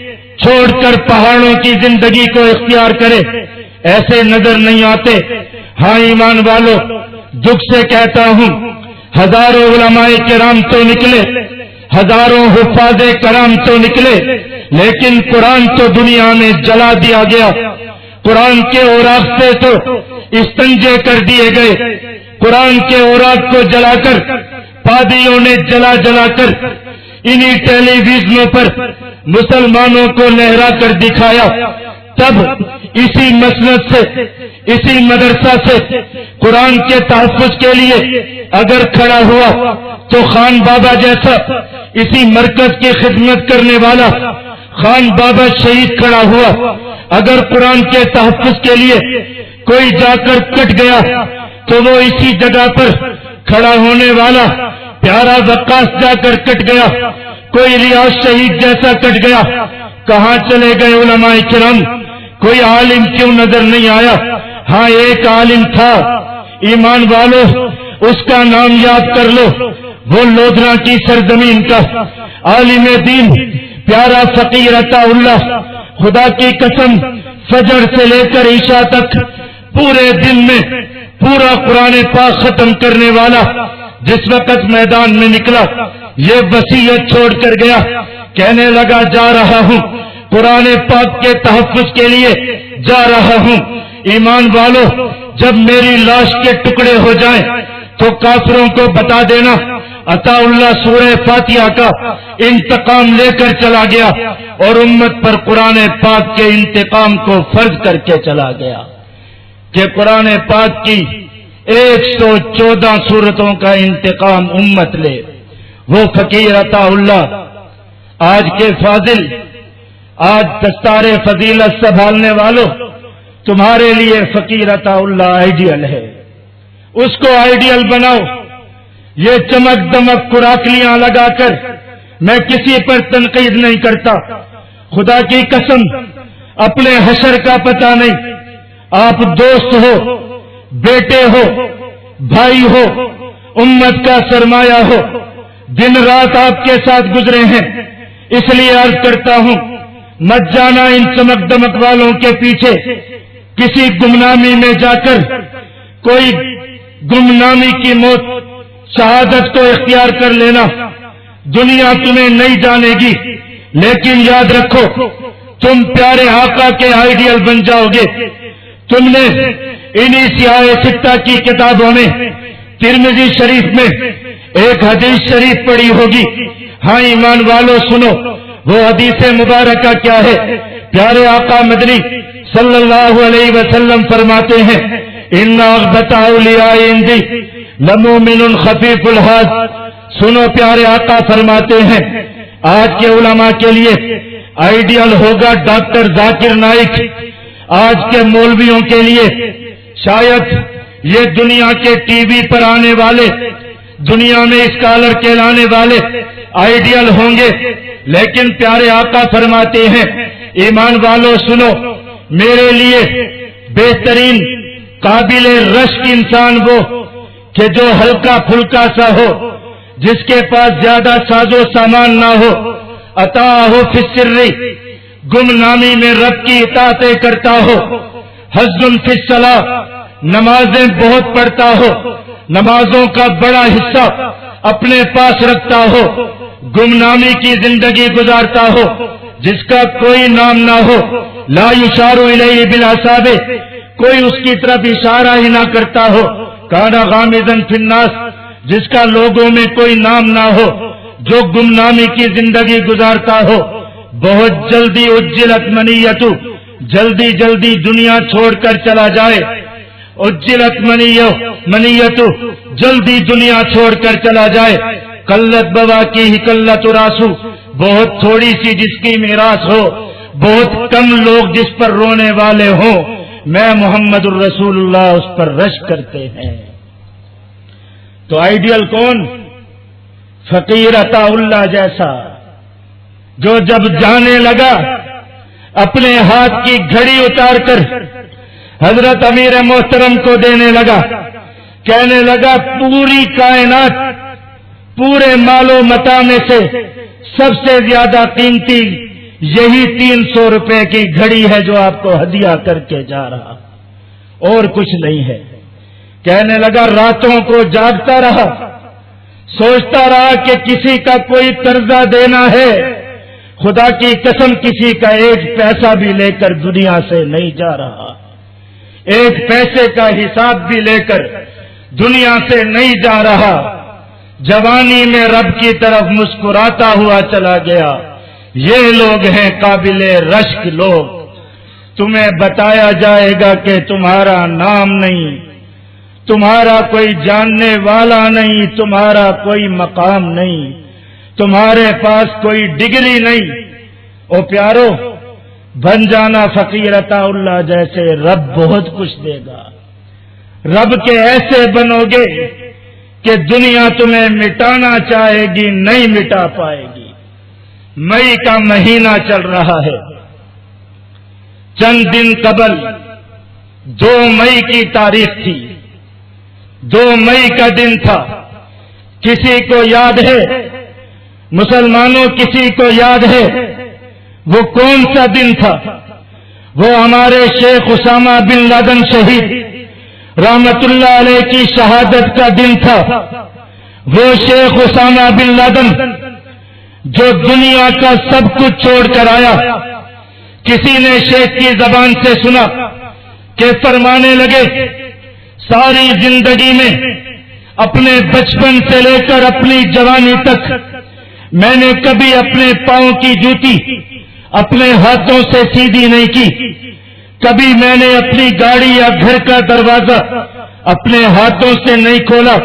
چھوڑ کر پہاڑوں کی زندگی کو اختیار کرے، ایسے نظر نہیں آتے۔ ہاں ایمان والو، دکھ سے کہتا ہوں، ہزاروں علماء کرام تو نکلے، ہزاروں حفاظ کرام تو نکلے، لیکن قرآن تو دنیا میں جلا دیا گیا، قرآن کے اوراق سے تو استنجے کر دیے گئے، قرآن کے اوراق کو جلا کر پادریوں نے جلا جلا کر انہی ٹیلی ویژنوں پر مسلمانوں کو لہرا کر دکھایا. تب اسی مسند سے اسی مدرسہ سے قرآن کے تحفظ کے لیے اگر کھڑا ہوا تو خان بابا جیسا اسی مرکز کی خدمت کرنے والا خان بابا شہید کھڑا ہوا. اگر قرآن کے تحفظ کے لیے کوئی جا کر کٹ گیا تو وہ اسی جگہ پر کھڑا ہونے والا پیارا وقاص جا کر کٹ گیا. کوئی ریاض شہید جیسا کٹ گیا. کہاں چلے گئے علماء کرام؟ کوئی عالم کیوں نظر نہیں آیا؟ ہاں ایک عالم تھا ایمان والو، اس کا نام یاد کر لو، وہ لودھرا کی سرزمین کا عالم دین پیارا فقیر عطا اللہ. خدا کی قسم فجر سے لے کر عشاء تک پورے دن میں پورا قرآن پاک ختم کرنے والا جس وقت میدان میں نکلا یہ وصیت چھوڑ کر گیا. کہنے لگا جا رہا ہوں قرآن پاک کے تحفظ کے لیے جا رہا ہوں. ایمان والو، جب میری لاش کے ٹکڑے ہو جائیں تو کافروں کو بتا دینا عطا اللہ سورہ فاتحہ کا انتقام لے کر چلا گیا اور امت پر قرآن پاک کے انتقام کو فرض کر کے چلا گیا کہ قرآن پاک کی 114 سورتوں کا انتقام امت لے. وہ فقیر عطا اللہ آج کے فاضل، آج دستار فضیلت سنبھالنے والوں، تمہارے لیے فقیر عطا اللہ آئیڈیل ہے. اس کو آئیڈیل بناؤ. یہ چمک دمک کراکلیاں لگا کر میں کسی پر تنقید نہیں کرتا. خدا کی قسم اپنے حشر کا پتہ نہیں. آپ دوست ہو، بیٹے ہو، بھائی ہو، امت کا سرمایہ ہو، دن رات آپ کے ساتھ گزرے ہیں. اس لیے عرض کرتا ہوں مت جانا ان چمک دمک والوں کے پیچھے. کسی گمنامی میں جا کر کوئی گمنامی کی موت شہادت کو اختیار کر لینا. دنیا تمہیں نہیں جانے گی لیکن یاد رکھو تم پیارے آقا کے آئیڈیل بن جاؤ گے. تم نے انہی سیاہ ستہ کی کتابوں میں ترمذی شریف میں ایک حدیث شریف پڑھی ہوگی. ہاں ایمان والو سنو، وہ حدیث مبارکہ کیا ہے؟ پیارے آقا مدنی صلی اللہ علیہ وسلم فرماتے ہیں ان اغبط اولیاء عندی لمؤمن خفیف الحاظ. سنو پیارے آقا فرماتے ہیں آج کے علماء کے لیے آئیڈیل ہوگا ڈاکٹر ذاکر نائک. آج کے مولویوں کے لیے شاید یہ دنیا کے ٹی وی پر آنے والے، دنیا میں اسکالر کہلانے والے آئیڈیل ہوں گے. لیکن پیارے آقا فرماتے ہیں ایمان والو سنو، میرے لیے بہترین قابل رشک انسان وہ کہ جو ہلکا پھلکا سا ہو، جس کے پاس زیادہ ساز و سامان نہ ہو. عطا ہو فی السر، گمنامی میں رب کی اطاعتیں کرتا ہو. حزن فی الصلاۃ، نمازیں بہت پڑھتا ہو، نمازوں کا بڑا حصہ اپنے پاس رکھتا ہو. گمنامی کی زندگی گزارتا ہو، جس کا کوئی نام نہ ہو. لا یشار الیہ بالاصابع، کوئی اس کی طرف اشارہ ہی نہ کرتا ہو. کان غامضا فی الناس، جس کا لوگوں میں کوئی نام نہ ہو. جو گمنامی کی زندگی گزارتا ہو بہت جلدی اجلت منیتو، جلدی جلدی دنیا چھوڑ کر چلا جائے. اجلت منیتو، جلدی دنیا چھوڑ کر چلا جائے. قلت بواکی قلت راسو، بہت تھوڑی سی جس کی میراث ہو، بہت کم لوگ جس پر رونے والے ہوں. میں محمد الرسول اللہ اس پر رشک کرتے ہیں. تو آئیڈیل کون؟ فقیر عطا اللہ جیسا، جو جب جانے لگا اپنے ہاتھ کی گھڑی اتار کر حضرت امیر محترم کو دینے لگا. کہنے لگا پوری کائنات، پورے مال و متاع میں سے سب سے زیادہ قیمتی یہی 300 روپے کی گھڑی ہے جو آپ کو ہدیہ کر کے جا رہا، اور کچھ نہیں ہے. کہنے لگا راتوں کو جاگتا رہا، سوچتا رہا کہ کسی کا کوئی قرضہ دینا ہے. خدا کی قسم کسی کا ایک پیسہ بھی لے کر دنیا سے نہیں جا رہا، ایک پیسے کا حساب بھی لے کر دنیا سے نہیں جا رہا، جوانی میں رب کی طرف مسکراتا ہوا چلا گیا۔ یہ لوگ ہیں قابل رشک لوگ۔ تمہیں بتایا جائے گا کہ تمہارا نام نہیں، تمہارا کوئی جاننے والا نہیں، تمہارا کوئی مقام نہیں، تمہارے پاس کوئی ڈگری نہیں۔ او پیارو، بن جانا فقیر عطا اللہ جیسے، رب بہت کچھ دے گا۔ رب کے ایسے بنو گے کہ دنیا تمہیں مٹانا چاہے گی، نہیں مٹا پائے گی۔ مئی کا مہینہ چل رہا ہے، چند دن قبل 2 مئی کی تاریخ تھی، 2 مئی کا دن تھا۔ کسی کو یاد ہے؟ مسلمانوں کسی کو یاد ہے وہ کون سا دن تھا؟ وہ ہمارے شیخ اسامہ بن لادن شہید رحمت اللہ علیہ کی شہادت کا دن تھا۔ وہ شیخ اسامہ بن لادن جو دنیا کا سب کچھ چھوڑ کر آیا، کسی نے شیخ کی زبان سے سنا کہ فرمانے لگے، ساری زندگی میں اپنے بچپن سے لے کر اپنی جوانی تک میں نے کبھی اپنے پاؤں کی جوتی اپنے ہاتھوں سے سیدھی نہیں کی، کبھی میں نے اپنی گاڑی یا گھر کا دروازہ اپنے ہاتھوں سے نہیں کھولا۔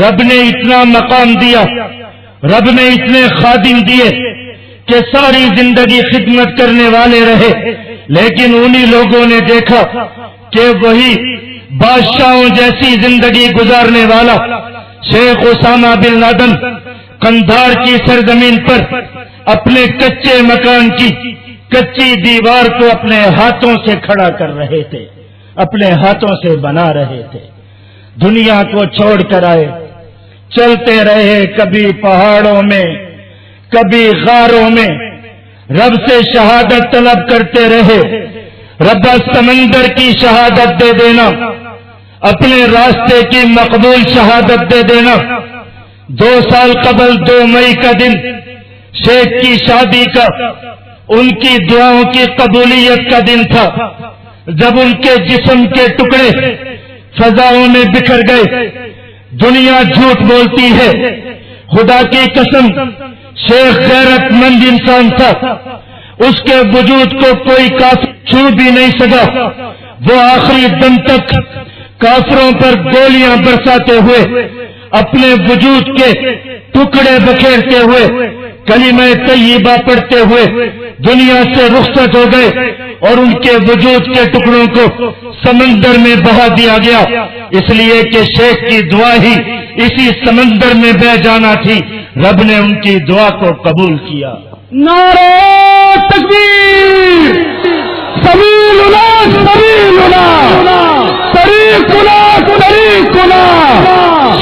رب نے اتنا مقام دیا، رب نے اتنے خادم دیے کہ ساری زندگی خدمت کرنے والے رہے، لیکن انہی لوگوں نے دیکھا کہ وہی بادشاہوں جیسی زندگی گزارنے والا شیخ اسامہ بن لادن قندھار کی سرزمین پر اپنے کچے مکان کی کچی دیوار کو اپنے ہاتھوں سے کھڑا کر رہے تھے، اپنے ہاتھوں سے بنا رہے تھے۔ دنیا کو چھوڑ کر آئے، چلتے رہے، کبھی پہاڑوں میں، کبھی غاروں میں، رب سے شہادت طلب کرتے رہے۔ رب سمندر کی شہادت دے دینا، اپنے راستے کی مقبول شہادت دے دینا۔ 2 سال قبل 2 مئی کا دن شیخ کی شادی کا، ان کی دعاؤں کی قبولیت کا دن تھا، جب ان کے جسم کے ٹکڑے فضاؤں میں بکھر گئے۔ دنیا جھوٹ بولتی ہے، خدا کی قسم شیخ غیرت مند انسان تھا، اس کے وجود کو کوئی کافر چھو بھی نہیں سکا۔ وہ آخری دم تک کافروں پر گولیاں برساتے ہوئے، اپنے وجود کے ٹکڑے بکھیرتے ہوئے، کلمہ طیبہ پڑھتے ہوئے دنیا سے رخصت ہو گئے، اور ان کے وجود کے ٹکڑوں کو سمندر میں بہا دیا گیا، اس لیے کہ شیخ کی دعا ہی اسی سمندر میں بہ جانا تھی۔ رب نے ان کی دعا کو قبول کیا۔ نعرہ تکبیر، سبیلنا سبیلنا، طریقنا طریقنا،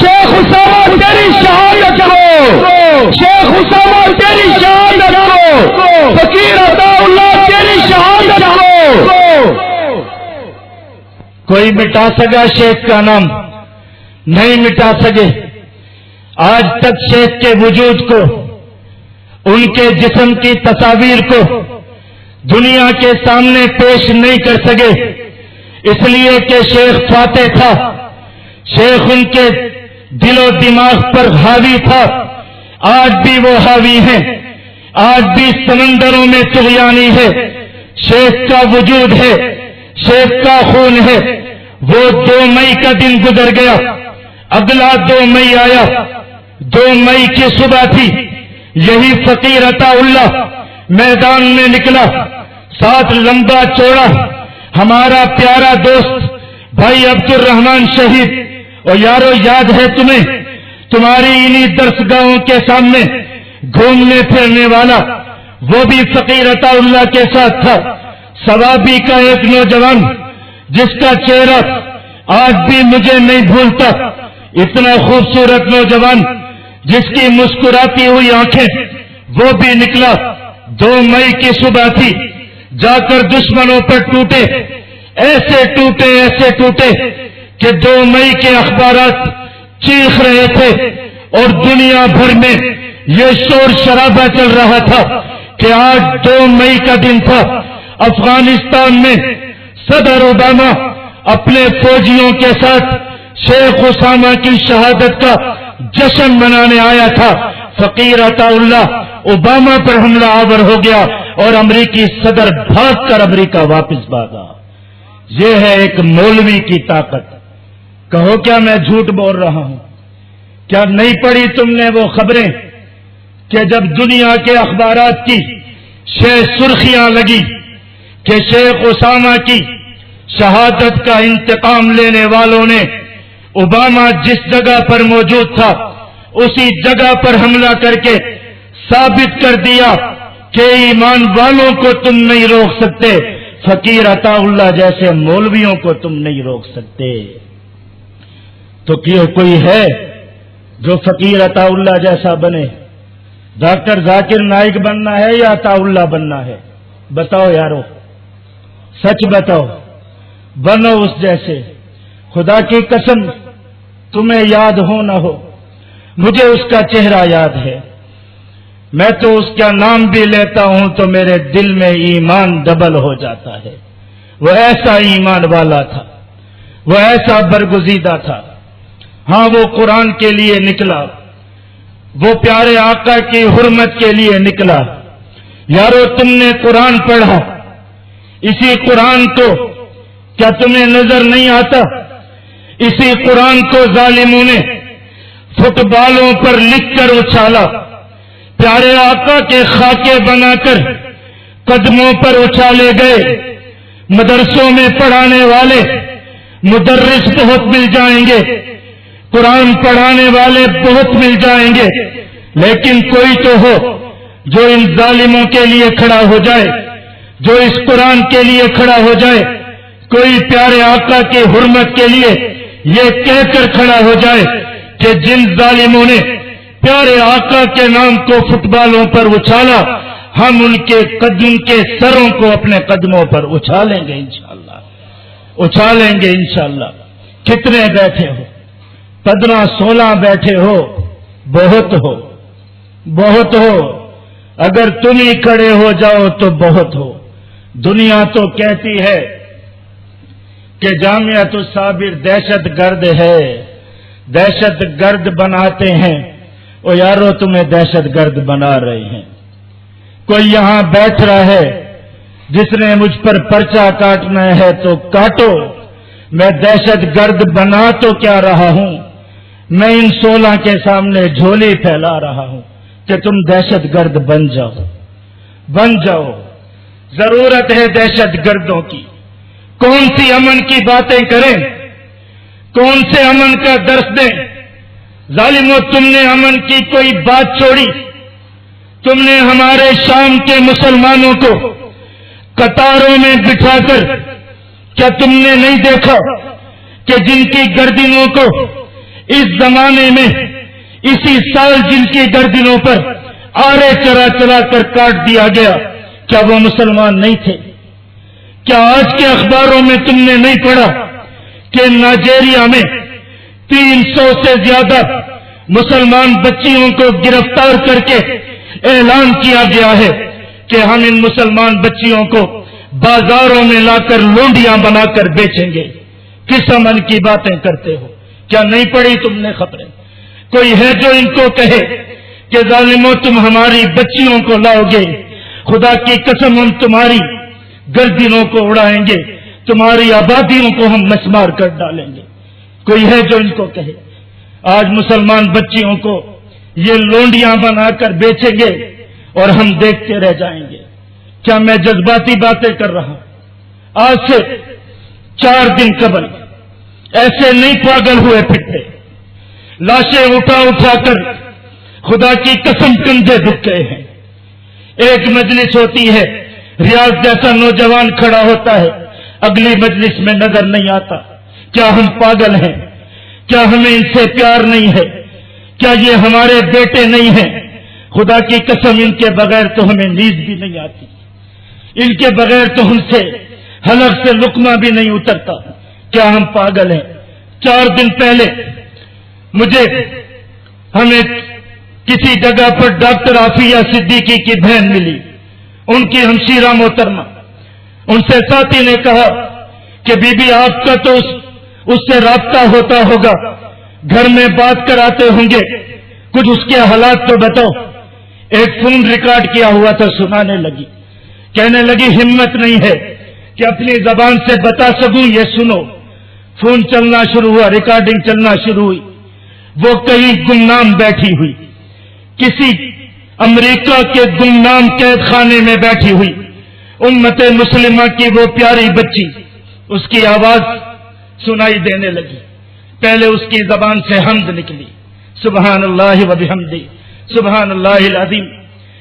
شیخ اسامہ تیری شہادت ہو، شیخ اسامہ تیری شہادت ہو، فقیر عطا اللہ تیری شہادت ہو۔ کوئی مٹا سکا شیخ کا نام؟ نہیں مٹا سکے۔ آج تک شیخ کے وجود کو، ان کے جسم کی تصاویر کو دنیا کے سامنے پیش نہیں کر سکے، اس لیے کہ شیخ فاتح تھا، شیخ ان کے دل و دماغ پر حاوی تھا۔ آج بھی وہ حاوی ہیں، آج بھی سمندروں میں طغیانی ہے۔ شیخ کا وجود ہے، شیخ کا خون ہے۔ وہ 2 مئی کا دن گزر گیا، اگلا 2 مئی آیا۔ 2 مئی کی صبح تھی، یہی فقیر عطا اللہ میدان میں نکلا، ساتھ لمبا چوڑا ہمارا پیارا دوست بھائی عبد الرحمان شہید۔ اور یارو یاد ہے تمہیں، تمہاری انہی درسگاہوں کے سامنے گھومنے پھرنے والا وہ بھی فقیر عطا اللہ کے ساتھ تھا، ثوابی کا ایک نوجوان جس کا چہرہ آج بھی مجھے نہیں بھولتا، اتنا خوبصورت نوجوان جس کی مسکراتی ہوئی آنکھیں، وہ بھی نکلا۔ 2 مئی کی صبح تھی، جا کر دشمنوں پر ٹوٹے، ایسے ٹوٹے کہ 2 مئی کے اخبارات چیخ رہے تھے، اور دنیا بھر میں یہ شور شرابہ چل رہا تھا کہ آج 2 مئی کا دن تھا۔ افغانستان میں صدر اوباما اپنے فوجیوں کے ساتھ شیخ اسامہ کی شہادت کا جشن منانے آیا تھا، فقیر عطا اللہ اوباما پر حملہ آور ہو گیا اور امریکی صدر بھاگ کر امریکہ واپس بھاگا۔ یہ ہے ایک مولوی کی طاقت۔ کہو کیا میں جھوٹ بول رہا ہوں؟ کیا نہیں پڑھی تم نے وہ خبریں کہ جب دنیا کے اخبارات کی سرخیاں لگی کہ شیخ اسامہ کی شہادت کا انتقام لینے والوں نے اوباما جس جگہ پر موجود تھا اسی جگہ پر حملہ کر کے ثابت کر دیا کہ ایمان والوں کو تم نہیں روک سکتے، فقیر عطا اللہ جیسے مولویوں کو تم نہیں روک سکتے، تو کوئی ہے جو فقیر عطا اللہ جیسا بنے؟ ڈاکٹر ذاکر نائک بننا ہے یا عطا اللہ بننا ہے؟ بتاؤ یارو، سچ بتاؤ، بنو اس جیسے۔ خدا کی قسم تمہیں یاد ہو نہ ہو، مجھے اس کا چہرہ یاد ہے، میں تو اس کا نام بھی لیتا ہوں تو میرے دل میں ایمان ڈبل ہو جاتا ہے۔ وہ ایسا ایمان والا تھا، وہ ایسا برگزیدہ تھا۔ ہاں وہ قرآن کے لیے نکلا، وہ پیارے آقا کی حرمت کے لیے نکلا۔ یارو تم نے قرآن پڑھا، اسی قرآن کو کیا تمہیں نظر نہیں آتا؟ اسی قرآن کو ظالموں نے فٹ بالوں پر لکھ کر اچھالا، پیارے آقا کے خاکے بنا کر قدموں پر اچھالے گئے۔ مدرسوں میں پڑھانے والے مدرس بہت مل جائیں گے، قرآن پڑھانے والے بہت مل جائیں گے، لیکن کوئی تو ہو جو ان ظالموں کے لیے کھڑا ہو جائے، جو اس قرآن کے لیے کھڑا ہو جائے، کوئی پیارے آقا کی حرمت کے لیے یہ کہہ کر کھڑا ہو جائے کہ جن ظالموں نے پیارے آقا کے نام کو فٹ بالوں پر اچھالا، ہم ان کے قدم کے سروں کو اپنے قدموں پر اچھالیں گے انشاءاللہ، اچھالیں گے انشاءاللہ۔ کتنے بیٹھے ہو؟ 15-16 بیٹھے ہو، بہت ہو، بہت ہو۔ اگر تم ہی کھڑے ہو جاؤ تو بہت ہو۔ دنیا تو کہتی ہے کہ جامعۃ الصابر دہشت گرد ہے، دہشت گرد بناتے ہیں۔ او یارو تمہیں دہشت گرد بنا رہے ہیں۔ کوئی یہاں بیٹھ رہا ہے جس نے مجھ پر پرچہ کاٹنا ہے تو کاٹو، میں دہشت گرد بنا تو کیا رہا ہوں، میں ان 16 کے سامنے جھولی پھیلا رہا ہوں کہ تم دہشت گرد بن جاؤ، بن جاؤ۔ ضرورت ہے دہشت گردوں کی۔ کون سی امن کی باتیں کریں، کون سے امن کا درس دیں؟ ظالموں تم نے امن کی کوئی بات چھوڑی؟ تم نے ہمارے شام کے مسلمانوں کو قطاروں میں بٹھا کر، کیا تم نے نہیں دیکھا کہ جن کی گردنوں کو اس زمانے میں اسی سال جن کی گردنوں پر آرے چرا چلا کر کاٹ دیا گیا، کیا وہ مسلمان نہیں تھے؟ کیا آج کے اخباروں میں تم نے نہیں پڑھا کہ نائجیریا میں 300 سے زیادہ مسلمان بچیوں کو گرفتار کر کے اعلان کیا گیا ہے کہ ہم ان مسلمان بچیوں کو بازاروں میں لا کر لونڈیاں بنا کر بیچیں گے؟ کس امن کی باتیں کرتے ہو؟ کیا نہیں پڑھی تم نے خبریں؟ کوئی ہے جو ان کو کہے کہ ظالموں تم ہماری بچیوں کو لاؤ گے، خدا کی قسم ہم تمہاری گردنوں کو اڑائیں گے، تمہاری آبادیوں کو ہم مسمار کر ڈالیں گے؟ کوئی ہے جو ان کو کہے؟ آج مسلمان بچیوں کو یہ لونڈیاں بنا کر بیچیں گے اور ہم دیکھتے رہ جائیں گے۔ کیا میں جذباتی باتیں کر رہا ہوں؟ آج سے 4 دن قبل ایسے نہیں پاگل ہوئے پھرتے، لاشیں اٹھا اٹھا کر خدا کی قسم کندھے دکھ گئے ہیں۔ ایک مجلس ہوتی ہے، ریاض جیسا نوجوان کھڑا ہوتا ہے، اگلی مجلس میں نظر نہیں آتا۔ کیا ہم پاگل ہیں؟ کیا ہمیں ان سے پیار نہیں ہے؟ کیا یہ ہمارے بیٹے نہیں ہیں؟ خدا کی قسم ان کے بغیر تو ہمیں نیند بھی نہیں آتی، ان کے بغیر تو ہم سے حلق سے لقمہ بھی نہیں اترتا۔ کیا ہم پاگل ہیں؟ 4 دن پہلے مجھے ہمیں کسی جگہ پر ڈاکٹر عافیہ صدیقی کی بہن ملی، ان کی ہمشیرہ محترمہ۔ ان سے ساتھی نے کہا کہ بی بی آپ کا تو اس اس سے رابطہ ہوتا ہوگا، گھر میں بات کراتے ہوں گے، کچھ اس کے حالات تو بتاؤ۔ ایک فون ریکارڈ کیا ہوا تھا، سنانے لگی، کہنے لگی ہمت نہیں ہے کہ اپنی زبان سے بتا سکوں، یہ سنو۔ فون چلنا شروع ہوا، ریکارڈنگ چلنا شروع ہوئی، وہ کہیں گمنام بیٹھی ہوئی، کسی امریکہ کے گمنام قید خانے میں بیٹھی ہوئی امت مسلمہ کی وہ پیاری بچی، اس کی آواز سنائی دینے لگی۔ پہلے اس کی زبان سے حمد نکلی، سبحان اللہ و بحمدہ، سبحان اللہ العظیم۔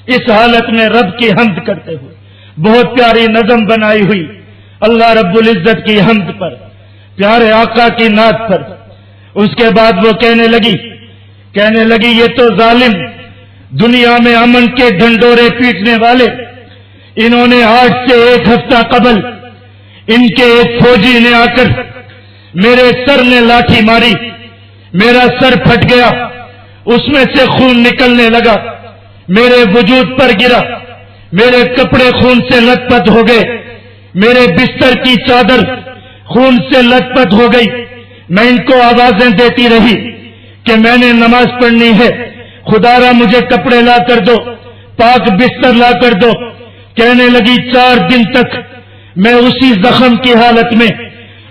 اس حالت میں رب کی حمد کرتے ہوئے بہت پیاری نظم بنائی ہوئی اللہ رب العزت کی حمد پر، پیارے آقا کی نعت پر۔ اس کے بعد وہ کہنے لگی یہ تو ظالم، دنیا میں امن کے ڈھنڈورے پیٹنے والے، انہوں نے آج سے 1 ہفتہ قبل ان کے ایک فوجی نے آ کر میرے سر میں لاٹھی ماری، میرا سر پھٹ گیا، اس میں سے خون نکلنے لگا، میرے وجود پر گرا، میرے کپڑے خون سے لت پت ہو گئے، میرے بستر کی چادر خون سے لت پت ہو گئی۔ میں ان کو آوازیں دیتی رہی کہ میں نے نماز پڑھنی ہے، خدا را مجھے کپڑے لا کر دو، پاک بستر لا کر دو۔ کہنے لگی 4 دن تک میں اسی زخم کی حالت میں،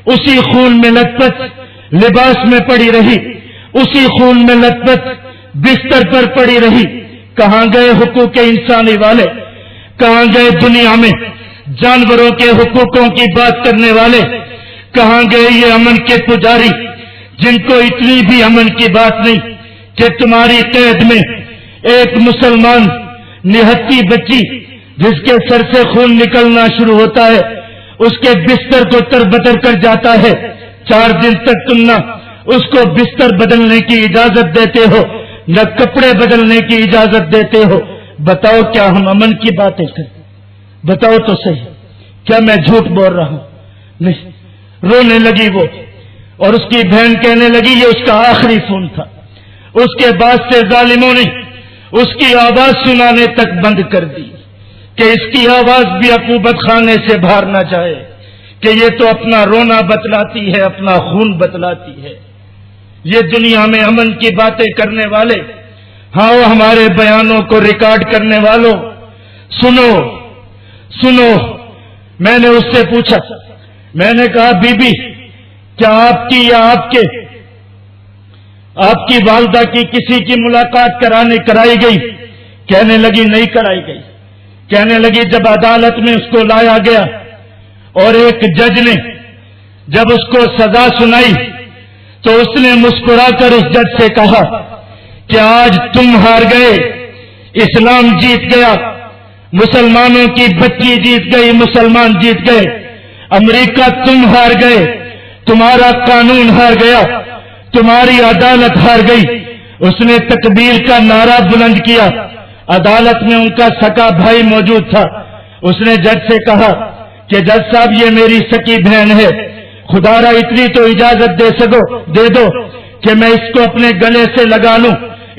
اسی خون میں لت پت لباس میں پڑی رہی، اسی خون میں لت پت بستر پر پڑی رہی۔ کہاں گئے حقوق انسانی والے؟ کہاں گئے دنیا میں جانوروں کے حقوقوں کی بات کرنے والے؟ کہاں گئے یہ امن کے پجاری جن کو اتنی بھی امن کی بات نہیں کہ تمہاری قید میں ایک مسلمان نہتی بچی جس کے سر سے خون نکلنا شروع ہوتا ہے، اس کے بستر کو تربتر کر جاتا ہے، 4 دن تک تم نہ اس کو بستر بدلنے کی اجازت دیتے ہو، نہ کپڑے بدلنے کی اجازت دیتے ہو۔ بتاؤ کیا ہم امن کی باتیں کریں؟ بتاؤ تو صحیح، کیا میں جھوٹ بول رہا ہوں؟ نہیں۔ رونے لگی وہ، اور اس کی بہن کہنے لگی یہ اس کا آخری فون تھا۔ اس کے بعد سے ظالموں نے اس کی آواز سنانے تک بند کر دی کہ اس کی آواز بھی عقوبت خانے سے باہر نہ جائے، کہ یہ تو اپنا رونا بتلاتی ہے، اپنا خون بتلاتی ہے۔ یہ دنیا میں امن کی باتیں کرنے والے، ہاں ہمارے بیانوں کو ریکارڈ کرنے والوں، سنو سنو۔ میں نے اس سے پوچھا، میں نے کہا بی بی کیا آپ کی یا آپ کی والدہ کی کسی کی ملاقات کرائی گئی؟ کہنے لگی نہیں کرائی گئی۔ کہنے لگی جب عدالت میں اس کو لایا گیا اور ایک جج نے جب اس کو سزا سنائی تو اس نے مسکرا کر اس جج سے کہا کہ آج تم ہار گئے، اسلام جیت گیا، مسلمانوں کی بچی جیت گئی، مسلمان جیت گئے، امریکہ تم ہار گئے، تمہارا قانون ہار گیا، تمہاری عدالت ہار گئی۔ اس نے تکبیر کا نعرہ بلند کیا۔ عدالت میں ان کا سکا بھائی موجود تھا۔ اس نے جج سے کہا کہ جج صاحب یہ میری سکی بہن ہے، خدا را اتنی تو اجازت دے دو کہ میں اس کو اپنے گلے سے لگا لوں،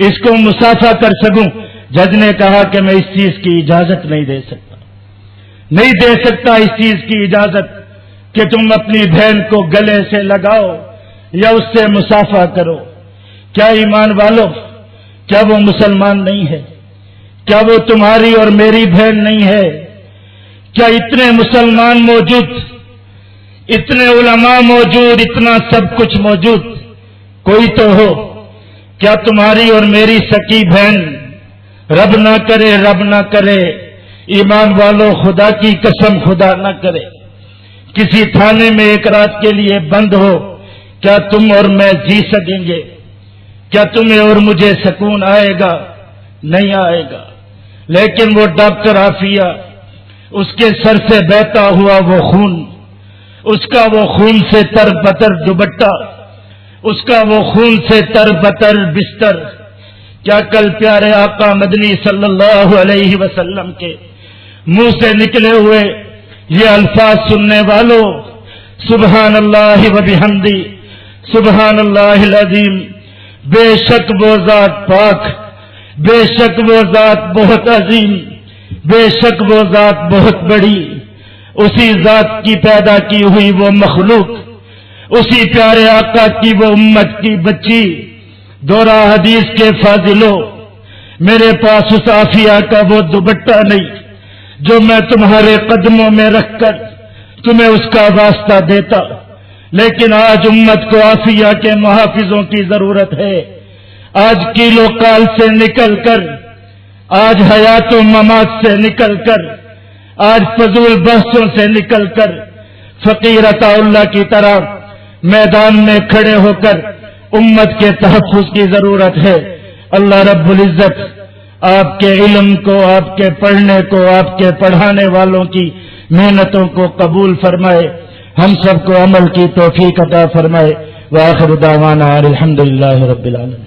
اس کو مسافہ کر سکوں۔ جج نے کہا کہ میں اس چیز کی اجازت نہیں دے سکتا اس چیز کی اجازت کہ تم اپنی بہن کو گلے سے لگاؤ یا اس سے مسافہ کرو۔ کیا ایمان والو، کیا وہ مسلمان نہیں ہے؟ کیا وہ تمہاری اور میری بہن نہیں ہے؟ کیا اتنے مسلمان موجود، اتنے علماء موجود، اتنا سب کچھ موجود، کوئی تو ہو؟ کیا تمہاری اور میری سکی بہن، رب نہ کرے ایمان والو، خدا کی قسم خدا نہ کرے، کسی تھانے میں ایک رات کے لیے بند ہو، کیا تم اور میں جی سکیں گے؟ کیا تمہیں اور مجھے سکون آئے گا؟ نہیں آئے گا۔ لیکن وہ ڈاکٹر عافیہ، اس کے سر سے بہتا ہوا وہ خون، اس کا وہ خون سے تر بتر دوپٹہ، اس کا وہ خون سے تر بتر بستر، کیا کل پیارے آقا مدنی صلی اللہ علیہ وسلم کے منہ سے نکلے ہوئے یہ الفاظ سننے والوں، سبحان اللہ و بحمدی، سبحان اللہ العظیم، بے شک وہ ذات پاک، بے شک وہ ذات بہت عظیم، بے شک وہ ذات بہت بڑی، اسی ذات کی پیدا کی ہوئی وہ مخلوق، اسی پیارے آقا کی وہ امت کی بچی دورہ حدیث کے فاضلوں، میرے پاس اس عافیہ کا وہ دوپٹہ نہیں جو میں تمہارے قدموں میں رکھ کر تمہیں اس کا واسطہ دیتا، لیکن آج امت کو عافیہ کے محافظوں کی ضرورت ہے۔ آج کیلو کال سے نکل کر، آج حیات و ممات سے نکل کر، آج فضول بحثوں سے نکل کر فقیر عطا اللہ کی طرح میدان میں کھڑے ہو کر امت کے تحفظ کی ضرورت ہے۔ اللہ رب العزت آپ کے علم کو، آپ کے پڑھنے کو، آپ کے پڑھانے والوں کی محنتوں کو قبول فرمائے، ہم سب کو عمل کی توفیق عطا فرمائے۔ وآخر دعوانا الحمدللہ رب العالمین۔